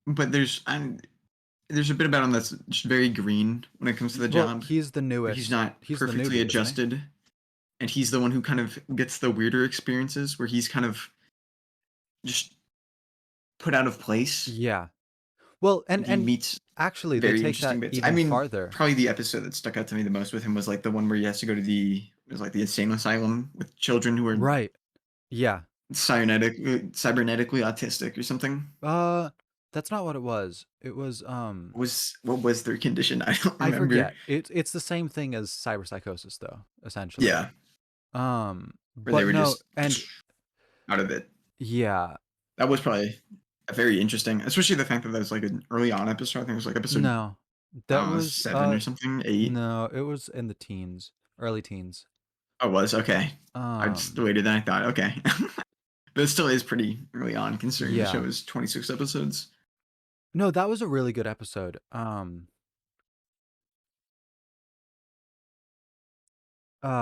but there's a bit about him that's just very green when it comes to the Well, job, he's the where he's newest. not He's the perfectly newbie, isn't he? adjusted, and he's the one who kind of gets the weirder experiences where he's kind of just put out of place, Yeah. Well, and he and meets actually they very take interesting that bits. I even mean, farther. probably the episode that stuck out to me the most with him was like the one where he has to go to it was like the insane asylum with children who are Right. Yeah. cybernetically autistic or something. Uh that's not what it was. It was What was their condition? I don't I remember. forget. It's the same thing as cyberpsychosis though, essentially. Yeah, where they But were no, just and out of it. yeah. That was probably a very interesting, especially the fact that that was like an early on episode. I think it was like episode No. That was 7 or something, 8. no, it was in the teens, early teens. Oh, it was okay. I just Um later than I thought. Okay, but it still is pretty early on considering the show yeah. is 26 episodes. No, that was a really good episode.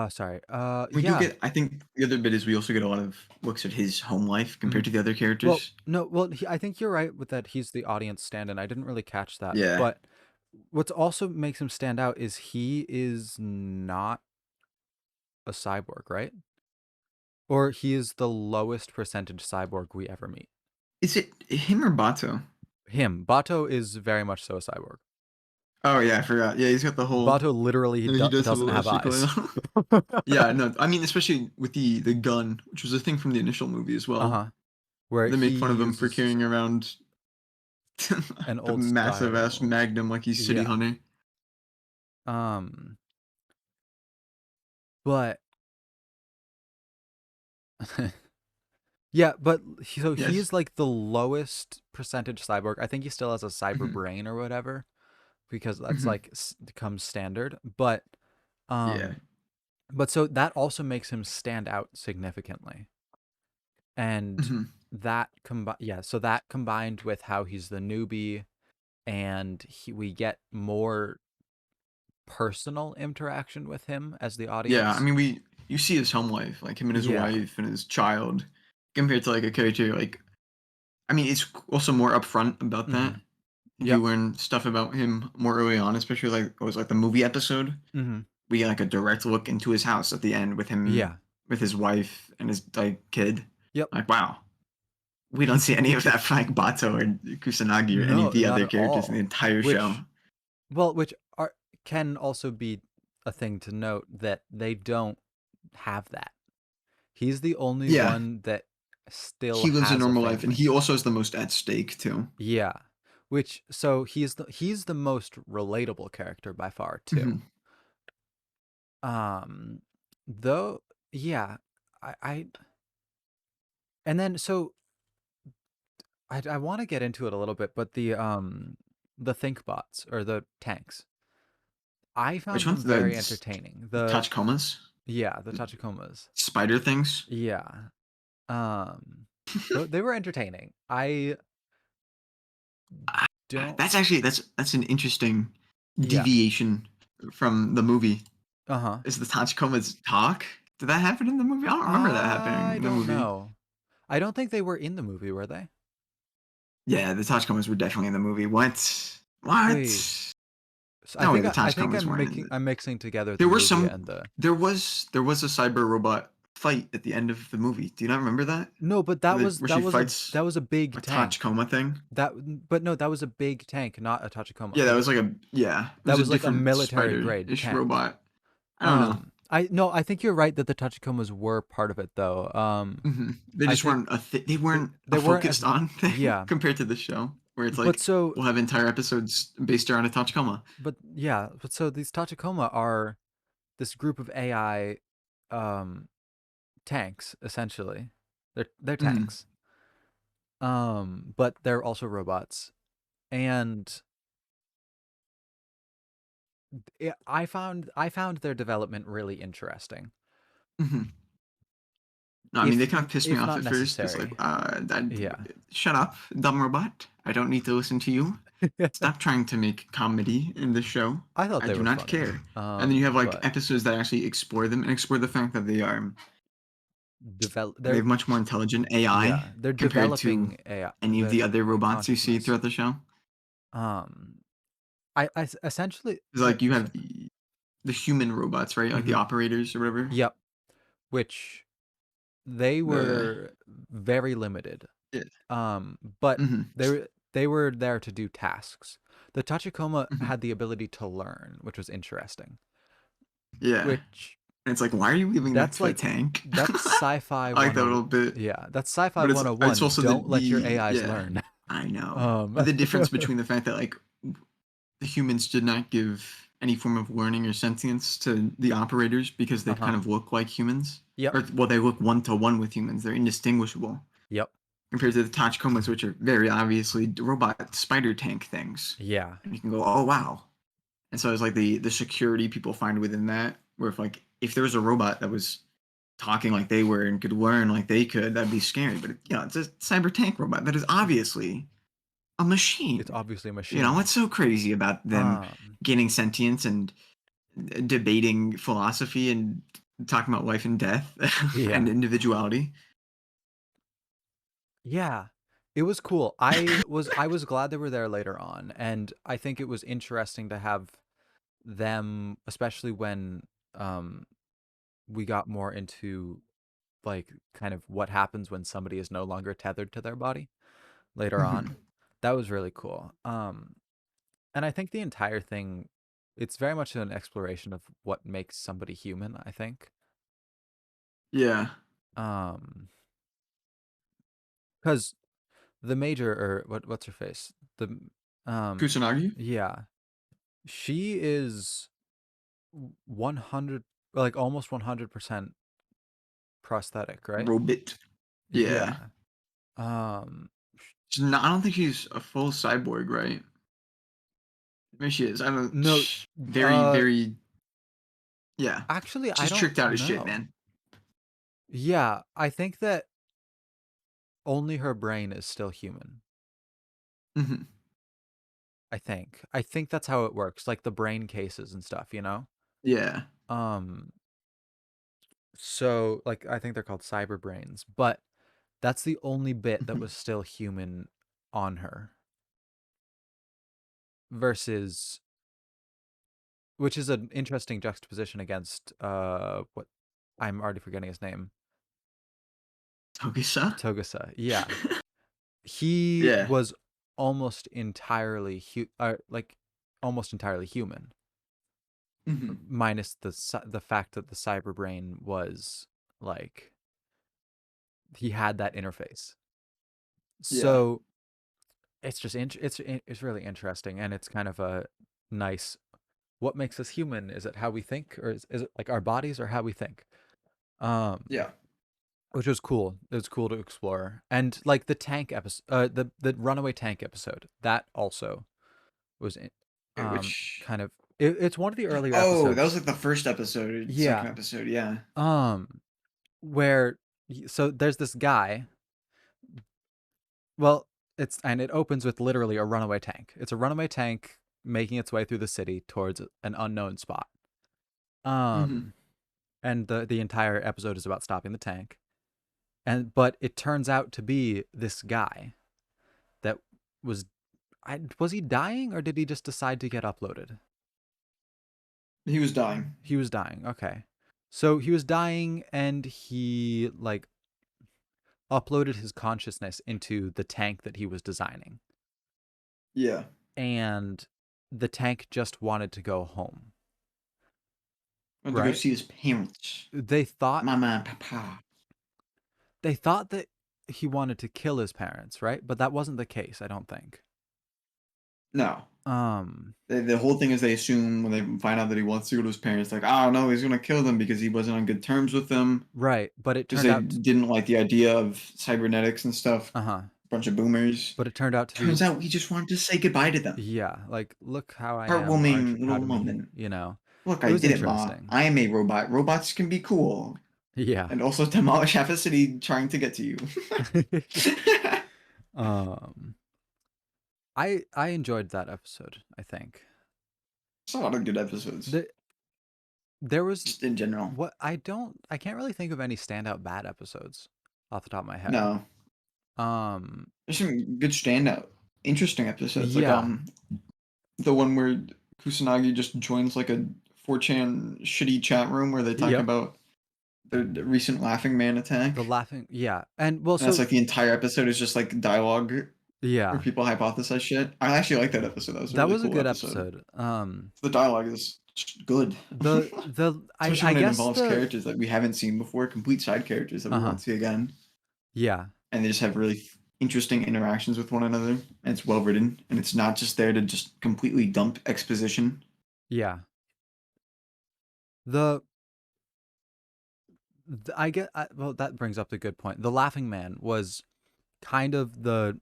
Sorry. We do Yeah. get. I think the other bit is we also get a lot of looks at his home life compared Mhm. to the other Well, characters. no, well, I think you're right with that he's the audience stand-in. I didn't really catch that. Yeah. But what's also makes him stand out is he is not a cyborg, right? Or he is the lowest percentage cyborg we ever meet. Is it him or Bato? Him. Bato is very much so a cyborg. Oh yeah, I forgot. Yeah, he's got the whole. Bato literally Yeah, he does have doesn't have elastic eyes. coil. Yeah, no, I mean especially with the gun, which was a thing from the initial movie as well. Uh-huh. Where They make he fun of him for uses carrying around an the old massive ass style. magnum like he's City Yeah. Hunter. Um, but yeah, but so Yes. he's like the lowest percentage cyborg. I think he still has a cyber Hmm. brain or whatever because that's Hmm. like becomes standard. Yeah. Um, but so that also makes him stand out significantly. And Hmm. so that combined with how he's the newbie and we get more personal interaction with him as the Yeah, I audience. mean you see his home life, like him and his Yeah. wife and his child, compared to like a character like I mean it's also more upfront about that. Mhm. You Yep. learn stuff about him more early on, especially like it was like the movie episode. Mhm. We get like a direct look into his house at the end with him Yeah. with his wife and his like kid. Yep. Like wow, we don't see any of that from like Bato or Kusanagi or any No, of the not other at characters in the all. entire show. Which which are can also be a thing to note that they don't have that. He's the only Yeah, one that still he lives a has a normal life, and family. he also has the most at stake too. Yeah. Which so he's the most relatable character by far too. Hmm. Um though yeah, I and then so I want to get into it a little bit, but the think bots or the tanks, I Which found them one's very entertaining. the The Tachikomas? Yeah, the Tachikomas. Spider things? Yeah. Um they were entertaining. I Ah, don't that's actually that's an interesting Yeah. deviation from the movie. Uh-huh. Is the Tachikomas talk? Did that happen in the movie? I don't remember that happening I in the don't movie. know. I don't think they were in the movie, were they? Yeah, the Tachikomas were definitely in the movie. What? Wait. What? So No way, the I think Tachikomas weren't in it. I'm mixing together the There were movie some. and the There was a cyber robot fight at the end of the movie. Do you not remember that? No, but Where she fights that was a big a tank. Tachikoma thing. But no, that was a big tank, not a Tachikoma. Yeah, that was like a yeah. It That was a was like a different military grade spider-ish tank. robot. I don't know. I no, I think you're right that the Tachikomas were part of it though. They I just think weren't they weren't a they weren't focused as on thing yeah. compared to the show, where it's But like so we'll have entire episodes based around a Tachikoma. but yeah, but so these Tachikoma are this group of AI um tanks essentially. They're Mhm. tanks. But they're also robots. And I found their development really interesting. Mhm. No, I mean they kind of pissed me If off not at first because like necessary. Yeah. shut up, dumb robot. I don't need to listen to you. Stop trying to make comedy in this show. I thought I they do were not funny. care. And then you have like But episodes that actually explore them and explore the fact that they are develop. They They're have much more intelligent AI Yeah, they're compared to developing AI, any of the other robots you see consciousness. throughout the show. Um, essentially, 'Cause, oh, like, you so, have the human robots, right? Like the hmm operators or whatever. yep, which they The were very limited. Yeah. But Mhm. they were there to do tasks. The Tachikoma Mhm. had the ability to learn, which was interesting. Yeah. Which And it's like, why are you leaving that that's to a like tank? that's sci-fi I like that 101. little bit, Yeah, that's sci-fi but it's 101. also Don't let your the AIs yeah, learn. I know. Um, But the difference between the fact that, like, the humans did not give any form of learning or sentience to the operators because they kind uh-huh. of look like humans, Yep. or well, they look one to one with humans. They're indistinguishable Yep. compared to the Tachikomas, which are very obviously robot spider tank things. Yeah. And you can go, oh wow. And so it's like the security people find within that, where if there was a robot that was talking like they were and could learn like they could, that'd be scary. But it's a cyber tank robot that is obviously a It's machine. obviously a What's machine. so crazy about them Um, gaining sentience and debating philosophy and talking about life and death and yeah. individuality? Yeah. It was cool. I was glad they were there later on, and I think it was interesting to have them, especially when um we got more into like kind of what happens when somebody is no longer tethered to their body later Mhm. on. That was really cool. And I think the entire thing, it's very much an exploration of what makes somebody human, I think. Yeah. Um, because the major, or what's her face? The um Kusanagi? yeah, she is 100, like almost 100% prosthetic, right? Robit. Yeah. Yeah. Um I don't think she's a full cyborg, right? Maybe she is. I don't. no, Very, uh very. Yeah. actually I She's don't tricked out as shit, know. man. Yeah, I think that only her brain is still human. Hmm. I think that's how it works, like the brain cases and stuff, you know? Yeah. Um so like I think they're called cyber brains, but that's the only bit that Hmm. was still human on her versus, which is an interesting juxtaposition against what, I'm already forgetting his name. Togisa? Togusa. Yeah. He Yeah. was almost entirely like almost entirely human, Hmm. minus the fact that the cyber brain was like he had that interface. Yeah. So it's just it's really interesting, and it's kind of a nice, what makes us human? Is it how we think, or is it like our bodies, or how we think? Um, Yeah. which was cool. It was cool to explore, and like the tank episode, the runaway tank episode, that also was Wait, which? kind of it's one of the earlier Oh, that was episodes. like the first episode, second Yeah. episode. Yeah. Um, where so there's this guy. Well, it opens with literally a runaway tank. It's a runaway tank making its way through the city towards an unknown spot. Hmm. Um, and the entire episode is about stopping the tank. But it turns out to be this guy that was was he dying, or did he just decide to get uploaded? He was dying. He was dying. Okay. So he was dying, and he like uploaded his consciousness into the tank that he was designing. Yeah. And the tank just wanted to go home, Went to go right? see his parents, They thought Mama and Papa. they thought that he wanted to kill his parents, right? But that wasn't the case, I don't think. No. Um, The whole thing is they assume when they find out that he wants to go to his parents, like, oh no, he's gonna kill them because he wasn't on good terms with them, right, but it because turned they out didn't like the idea of cybernetics and stuff. uh-huh. Bunch of boomers. But it turned out to be, Turns out we just wanted to say goodbye to them. yeah, like look how I am, aren't you Heartwarming little proud of me, moment. you know? Look, It I was did it, Ma. interesting. I am a robot. Robots can be cool. Yeah. And also demolish half a city trying to get to you. um I enjoyed that episode, I think. It's a lot of good episodes. The There was just in general. I can't really think of any standout bad episodes off the top of my head. No, Um, there's some good standout, interesting episodes. Like yeah, the one where Kusanagi just joins like a 4chan shitty chat room where they talk yep. about the recent Laughing Man attack. The laughing, yeah, and well, And that's so like the entire episode is just like dialogue where yeah, people hypothesize shit. I actually like that episode. That was a that really was a cool good episode. episode. The dialogue is good. Especially I when it guess involves the characters that we haven't seen before, complete side characters that we uh-huh, won't see again. yeah, And they just have really interesting interactions with one another. And it's well written. And it's not just there to just completely dump exposition. yeah. The, well, that brings up the good point. The Laughing Man was kind of the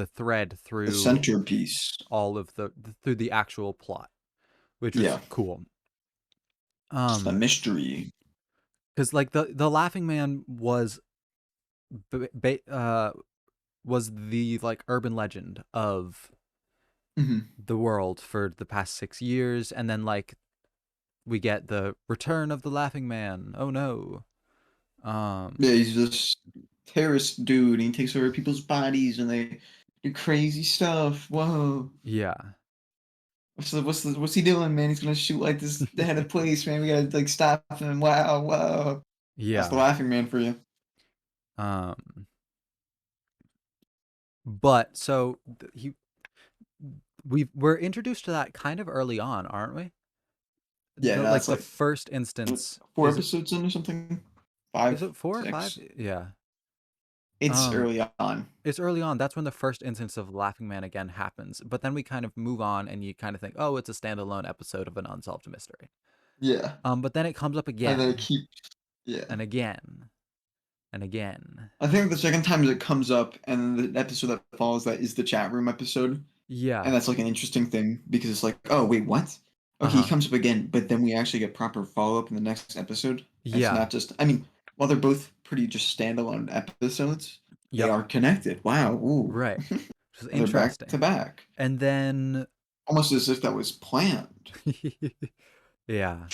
thread The through centerpiece. all of through the actual plot, which was Yeah. cool. Just a Um, mystery. because like the Laughing Man ba- ba- uh was the like urban legend of Hmm. the world for the past 6 years, and then like we get the return of the Laughing Man. Oh no. Yeah, Um, he's this terrorist dude. And he takes over people's bodies and they do crazy stuff. Whoa. yeah, What's he doing, man? He's gonna shoot like this the head of police, man. We gotta like stop him. Wow, wow. That's the yeah. Laughing Man for you. Um, but so we're introduced to that kind of early on, aren't we? Yeah, The like that's the like first instance four episodes in or something. is Five, it 4 or 5? 6. Yeah. It's Um, early on. it's early on. That's when the first instance of Laughing Man again happens. But then we kind of move on, and you kind of think, oh, it's a standalone episode of an unsolved mystery. Yeah, But then it comes up and then it again keeps. Yeah, and again and again. I think the second time it comes up, and the episode that follows that is the chat room episode, and Yeah. that's like an interesting thing because it's like, oh wait, what? Uh Okay, he huh. comes up again, but then we actually get proper follow up in the next episode. And it's Yeah. not just. I mean, while they're both pretty just standalone episodes, they Yep. are connected. Wow, ooh, Right. Which is and they're back to interesting. back, And then, almost as if that was planned. yeah.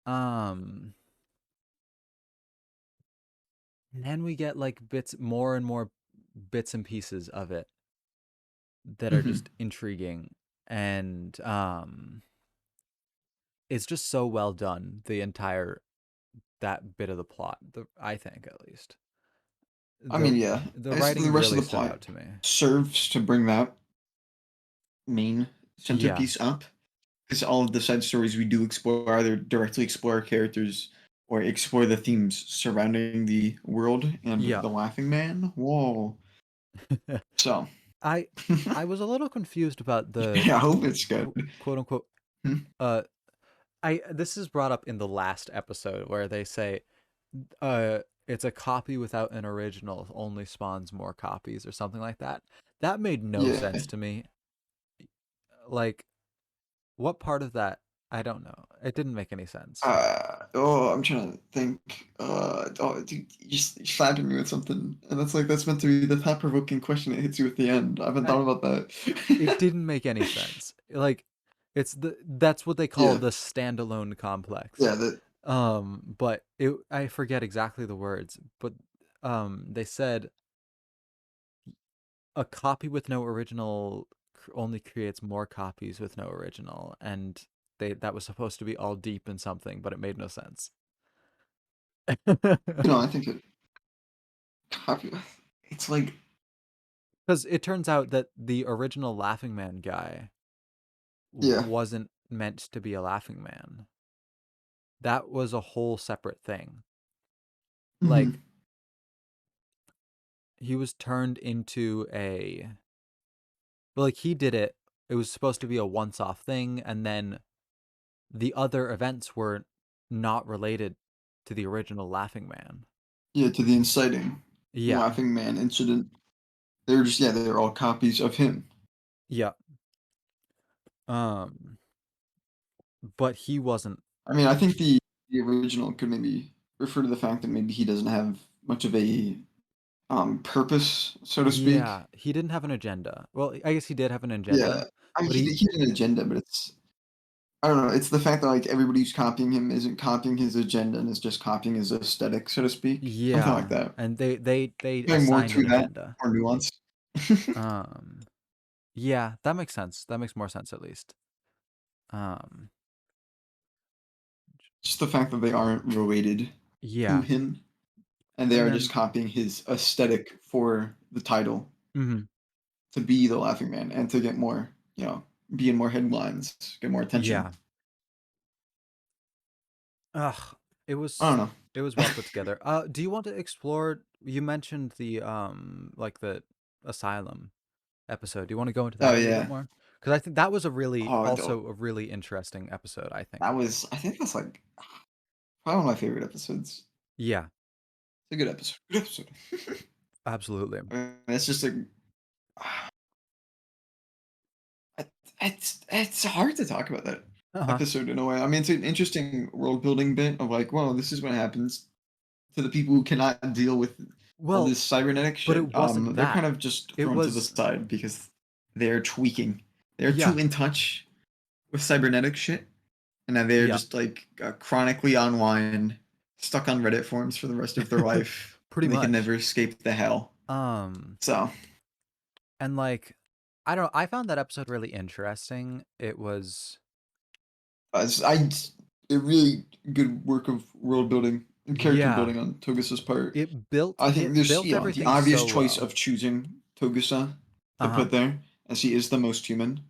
Um, and then we get like more and more bits and pieces of it that are Mhm. just intriguing, and it's just so well done. The entire that bit of the plot, I think at least I mean, the yeah, the as the writing rest of really the stood plot out to me. serves to bring that main Yeah. centerpiece up, because all of the side stories we do explore either directly explore characters or explore the themes surrounding the world and Yeah. the Laughing Man. Whoa! So, I I was a little confused about the yeah, I hope it's good. quote unquote Hmm? uh I this is brought up in the last episode where they say it's a copy without an original only spawns more copies or something like that. That made no Yeah. sense to me. Like what part of that? I don't know. It didn't make any sense. I'm trying to think. Dude, you slapped me with something, and that's meant to be the thought provoking question that hits you at the end. I haven't I, thought about it that. didn't make any sense. Like that's what they call Yeah, the standalone complex. yeah, that But I forget exactly the words, but they said a copy with no original only creates more copies with no original, and that was supposed to be all deep in something, but it made no sense. I think it copy. It's like Because it turns out that the original Laughing Man guy yeah. wasn't meant to be a Laughing Man. That was a whole separate thing. Like Hmm. he was turned into a well, like he did it. It was supposed to be a once-off thing, and then the other events were not related to the original Laughing Man. Yeah, to the inciting Yeah, Laughing Man incident. They're all copies of him. yeah. Um, but he wasn't. I mean, I think the original could maybe refer to the fact that maybe he doesn't have much of a purpose, so to speak. Yeah, he didn't have an agenda. Well, I guess he did have an Yeah, agenda, I mean, but he. he had an agenda, but it's. I don't know. It's the fact that like everybody's copying him isn't copying his agenda and is just copying his aesthetic, so to speak. Something like Yeah, that. and they Something more assigned an to that, agenda. more nuance. Um, yeah, that makes sense. That makes more sense at least. Um, Just the fact that they aren't related to yeah, him and they and are just then copying his aesthetic for the title mhm, to be the Laughing Man and to get more, be in more headlines, get more attention. yeah. Ugh, it I don't was know. it was well put together. Do you want to explore? You mentioned the like the asylum episode. Do you want to go into Oh that a little bit yeah. more? Because I think that was a really Oh, also a really interesting episode. I think. that was. I think that's like probably one of my favorite episodes. Yeah, It's a good episode. Good episode. absolutely. I mean, it's just like it's hard to talk about that Uh huh. episode in a way. I mean, it's an interesting world building bit of like, well, this is what happens to the people who cannot deal with all Well, this cybernetic but shit. it wasn't They're kind that. of just It thrown to the was side because they're tweaking. They're too yeah, in touch with cybernetic shit, and now they're yeah, just like chronically online, stuck on Reddit forums for the rest of their life, pretty and they can much. never escape the hell. Um, So, and like, I don't know. I found that episode really interesting. It was I a really good work of world building and character yeah. building on Togusa's part. I think It there's built the everything obvious so choice well. of choosing Togusa Uh to huh. put there, as he is the most human,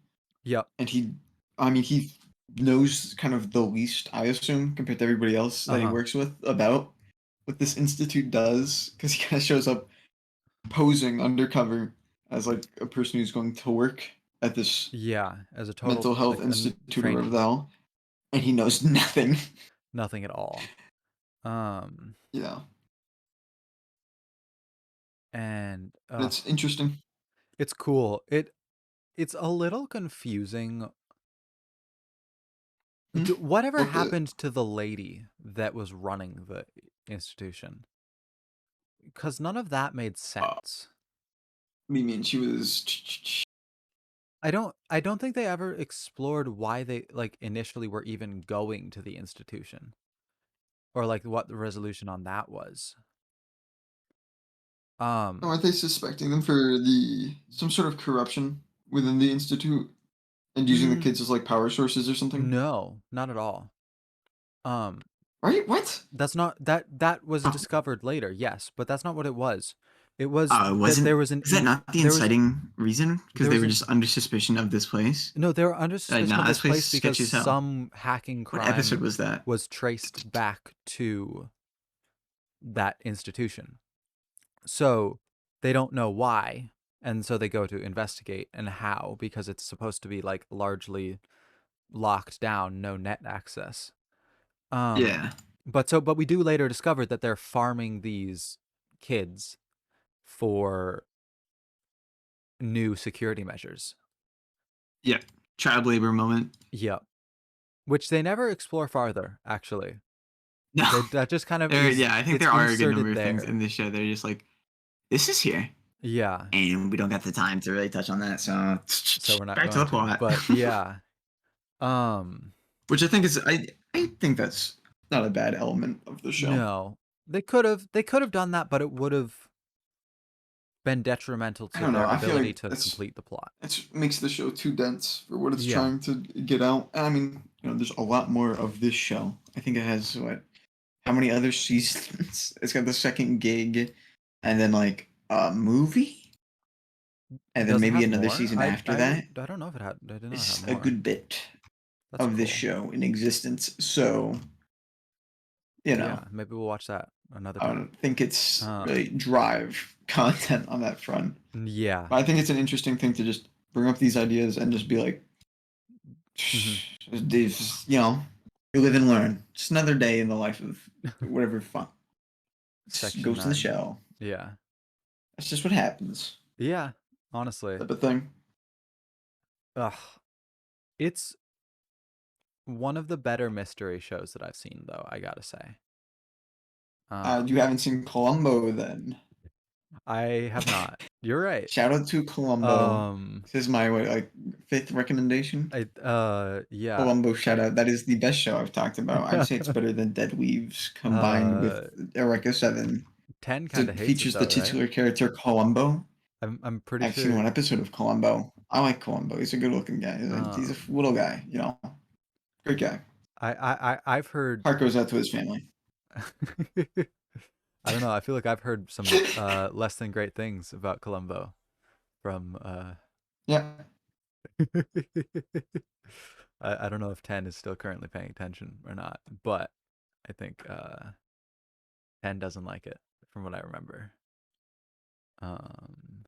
Yep. and I mean, he knows kind of the least, I assume, compared to everybody else Uh that he huh. works with about what this institute does, because he kind of shows up posing undercover as like a person who's going to work at this Yeah, as a total mental health like a institute or whatever the trainee, hell, and he knows nothing. nothing at all. Um, Yeah, and it's interesting. it's cool. It's a little confusing. Hmm? Whatever What the? happened to the lady that was running the institution? Because none of that made What sense. do you mean? She was. I don't think they ever explored why they like initially were even going to the institution or like what the resolution on that was. Oh, Um aren't they suspecting them for the some sort of corruption within the institute and using the mm, kids as like power sources or something? no, not at all. Um Right? What? that's not that was Oh, discovered later, yes, but that's not what it was. It was it that wasn't. Is that not the there was inciting reason? Because there they was were an just under suspicion of this place. no, they were under Like, suspicion of nah, this this place place is because sketchy as hell. some hacking What episode crime was that? was traced back to that institution. So they don't know why. And so they go to investigate and how because it's supposed to be like largely locked down, no net access. Um Yeah. but we do later discover that they're farming these kids for new security measures. Yeah. Child labor moment. Yep. Which they never explore farther, actually. No. That just kind of There, is yeah, I think it's there are a good number inserted of things in there. this show. They're just like, this is here. Yeah. And we don't got the time to really touch on that. So So we're not back to going the to. plot. But yeah. Um Which I think is I think that's not a bad element of the show. no. They could have done that, but it would have been detrimental I to don't know. their I feel ability like to complete the plot. that's makes the show too dense for what it's Yeah. trying to get out. And I mean, there's a lot more of this show. I think it has what? How many other seasons? It's got the second gig, and then like a movie, and then Does it maybe have another more? season after that. I don't know if it had I did not have It's a more. good bit That's of this cool. show in existence. So you know, Yeah, maybe we'll watch that another I time. don't think it's really Um drive content on that front. yeah. But I think it's an interesting thing to just bring up these ideas and just be like, Mhm. these, you live and learn. Just another day in the life of whatever fun. Just Section goes to the 9. shell. Yeah. That's just what happens. Yeah, honestly. Type of thing. Ugh. It's one of the better mystery shows that I've seen though, I got to say. You Um haven't seen Columbo then. I have not. You're right. Shout out to Columbo. Um, This is my what, like fifth recommendation. yeah. Columbo shout I out. That is the best show I've talked about. I'd say it's better than Dead Leaves combined with uh, Eureka 7. 10 kind of It hates it features the though, right? titular character Columbo. I'm pretty I've seen sure. one episode of Columbo. I like Columbo. He's a good looking guy. He's a Um, little guy, great guy. I've heard. Heart goes out to his family. I don't know. I feel like I've heard some less than great things about Columbo from Yeah. I don't know if 10 is still currently paying attention or not, but I think 10 doesn't like it from what I remember. Um,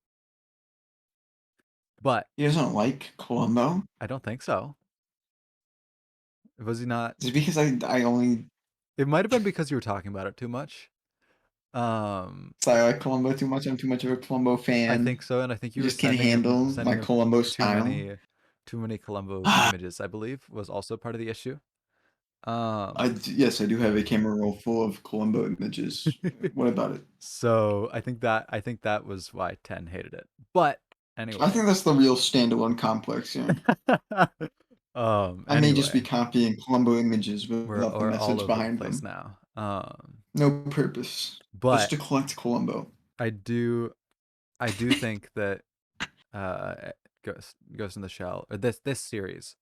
but He doesn't like Columbo. I don't think so. Was he not? Is it because I only It might have been because you were talking about it too much. Um, I like Columbo too much? I'm too much of a Columbo I fan. think so, and I think I you were just can't handle my sending him Columbo too style. many Columbo I images, I believe, was also part of the issue. Um, yes, I do have a camera roll full of Columbo images. What about it? so I think that was why 10 hated it. But I anyway. think that's the real standalone complex here. I may just be Anyway, copying Columbo images without the we're all message over the behind place them. now. No purpose. Just But to collect Columbo. I do I do think that uh Ghost in the Shell, or this series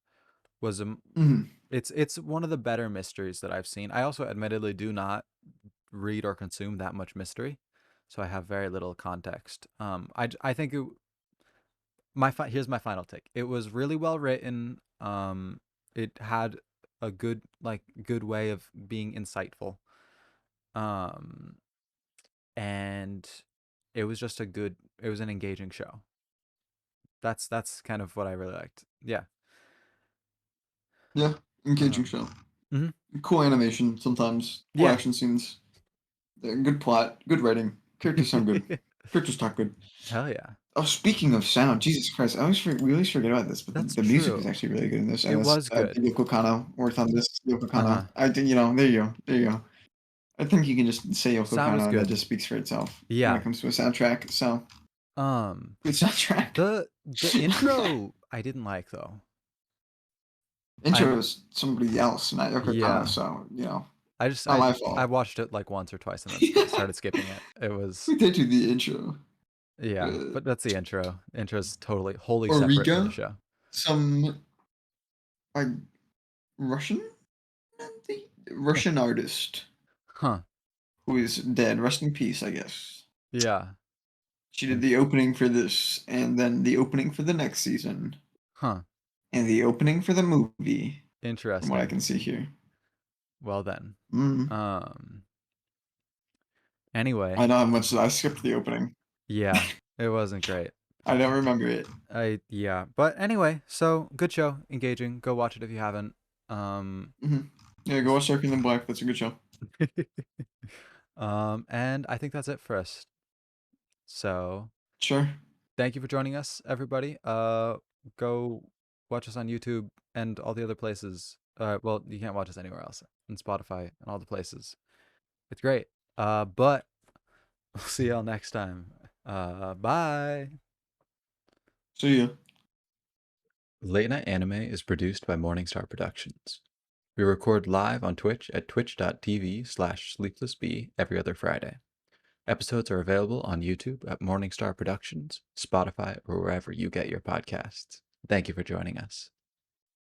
was Mhm. it's one of the better mysteries that I've seen. I also admittedly do not read or consume that much mystery, so I have very little context. I think here's my final take. It was really well written. It had a good way of being insightful. Um, and it was just it was an engaging show. That's kind of what I really liked. Yeah. Yeah, engaging Um, show. mhm. Cool animation sometimes. Cool Yeah. action scenes. Good plot. Good writing. Characters sound good. Characters talk good. Hell yeah. Oh, speaking of sound, Jesus Christ, we always forget about this, but That's the music is true. actually really good in this. It And this, was good. Yoko Kanno worked on this. Yoko Uh-huh. Kanno. I think there you go. There you go. I think you can just say Yoko Sound was Kanno, and that good. just speaks for itself when it Yeah. comes to a soundtrack. So Um, good soundtrack. the intro I didn't like though. I Intro is somebody else, not Yoko Kanno. Yeah. So I just not my I fault. watched it like once or twice and then Yeah, started skipping it. It was we did do the intro. yeah, Uh, but that's the intro. Intro's totally wholly separate from the Origa, show. some like Russian, Russian artist Huh. who is dead. Rest in peace, I guess. Yeah. She did In- the opening for this, and then the opening for the next season, huh. and the opening for the movie, from what I Interesting. can see here. Well then. Mm. Um anyway, I know how much I skipped the opening. yeah, it wasn't great. I don't remember it. Yeah, but anyway, so good show, engaging. Go watch it if you haven't. Um Hmm. Yeah, go watch Darker Than Black. That's a good show. and I think that's it for us. So, Sure. thank you for joining us, everybody. Go watch us on YouTube and all the other places. Well, you can't watch us anywhere else, and Spotify and all the places. It's great. But we'll see y'all next time. Bye. See ya. Late Night Anime is produced by Morningstar Productions. We record live on Twitch at twitch.tv/sleeplessbee every other Friday. Episodes are available on YouTube at Morningstar Productions, Spotify, or wherever you get your podcasts. Thank you for joining us.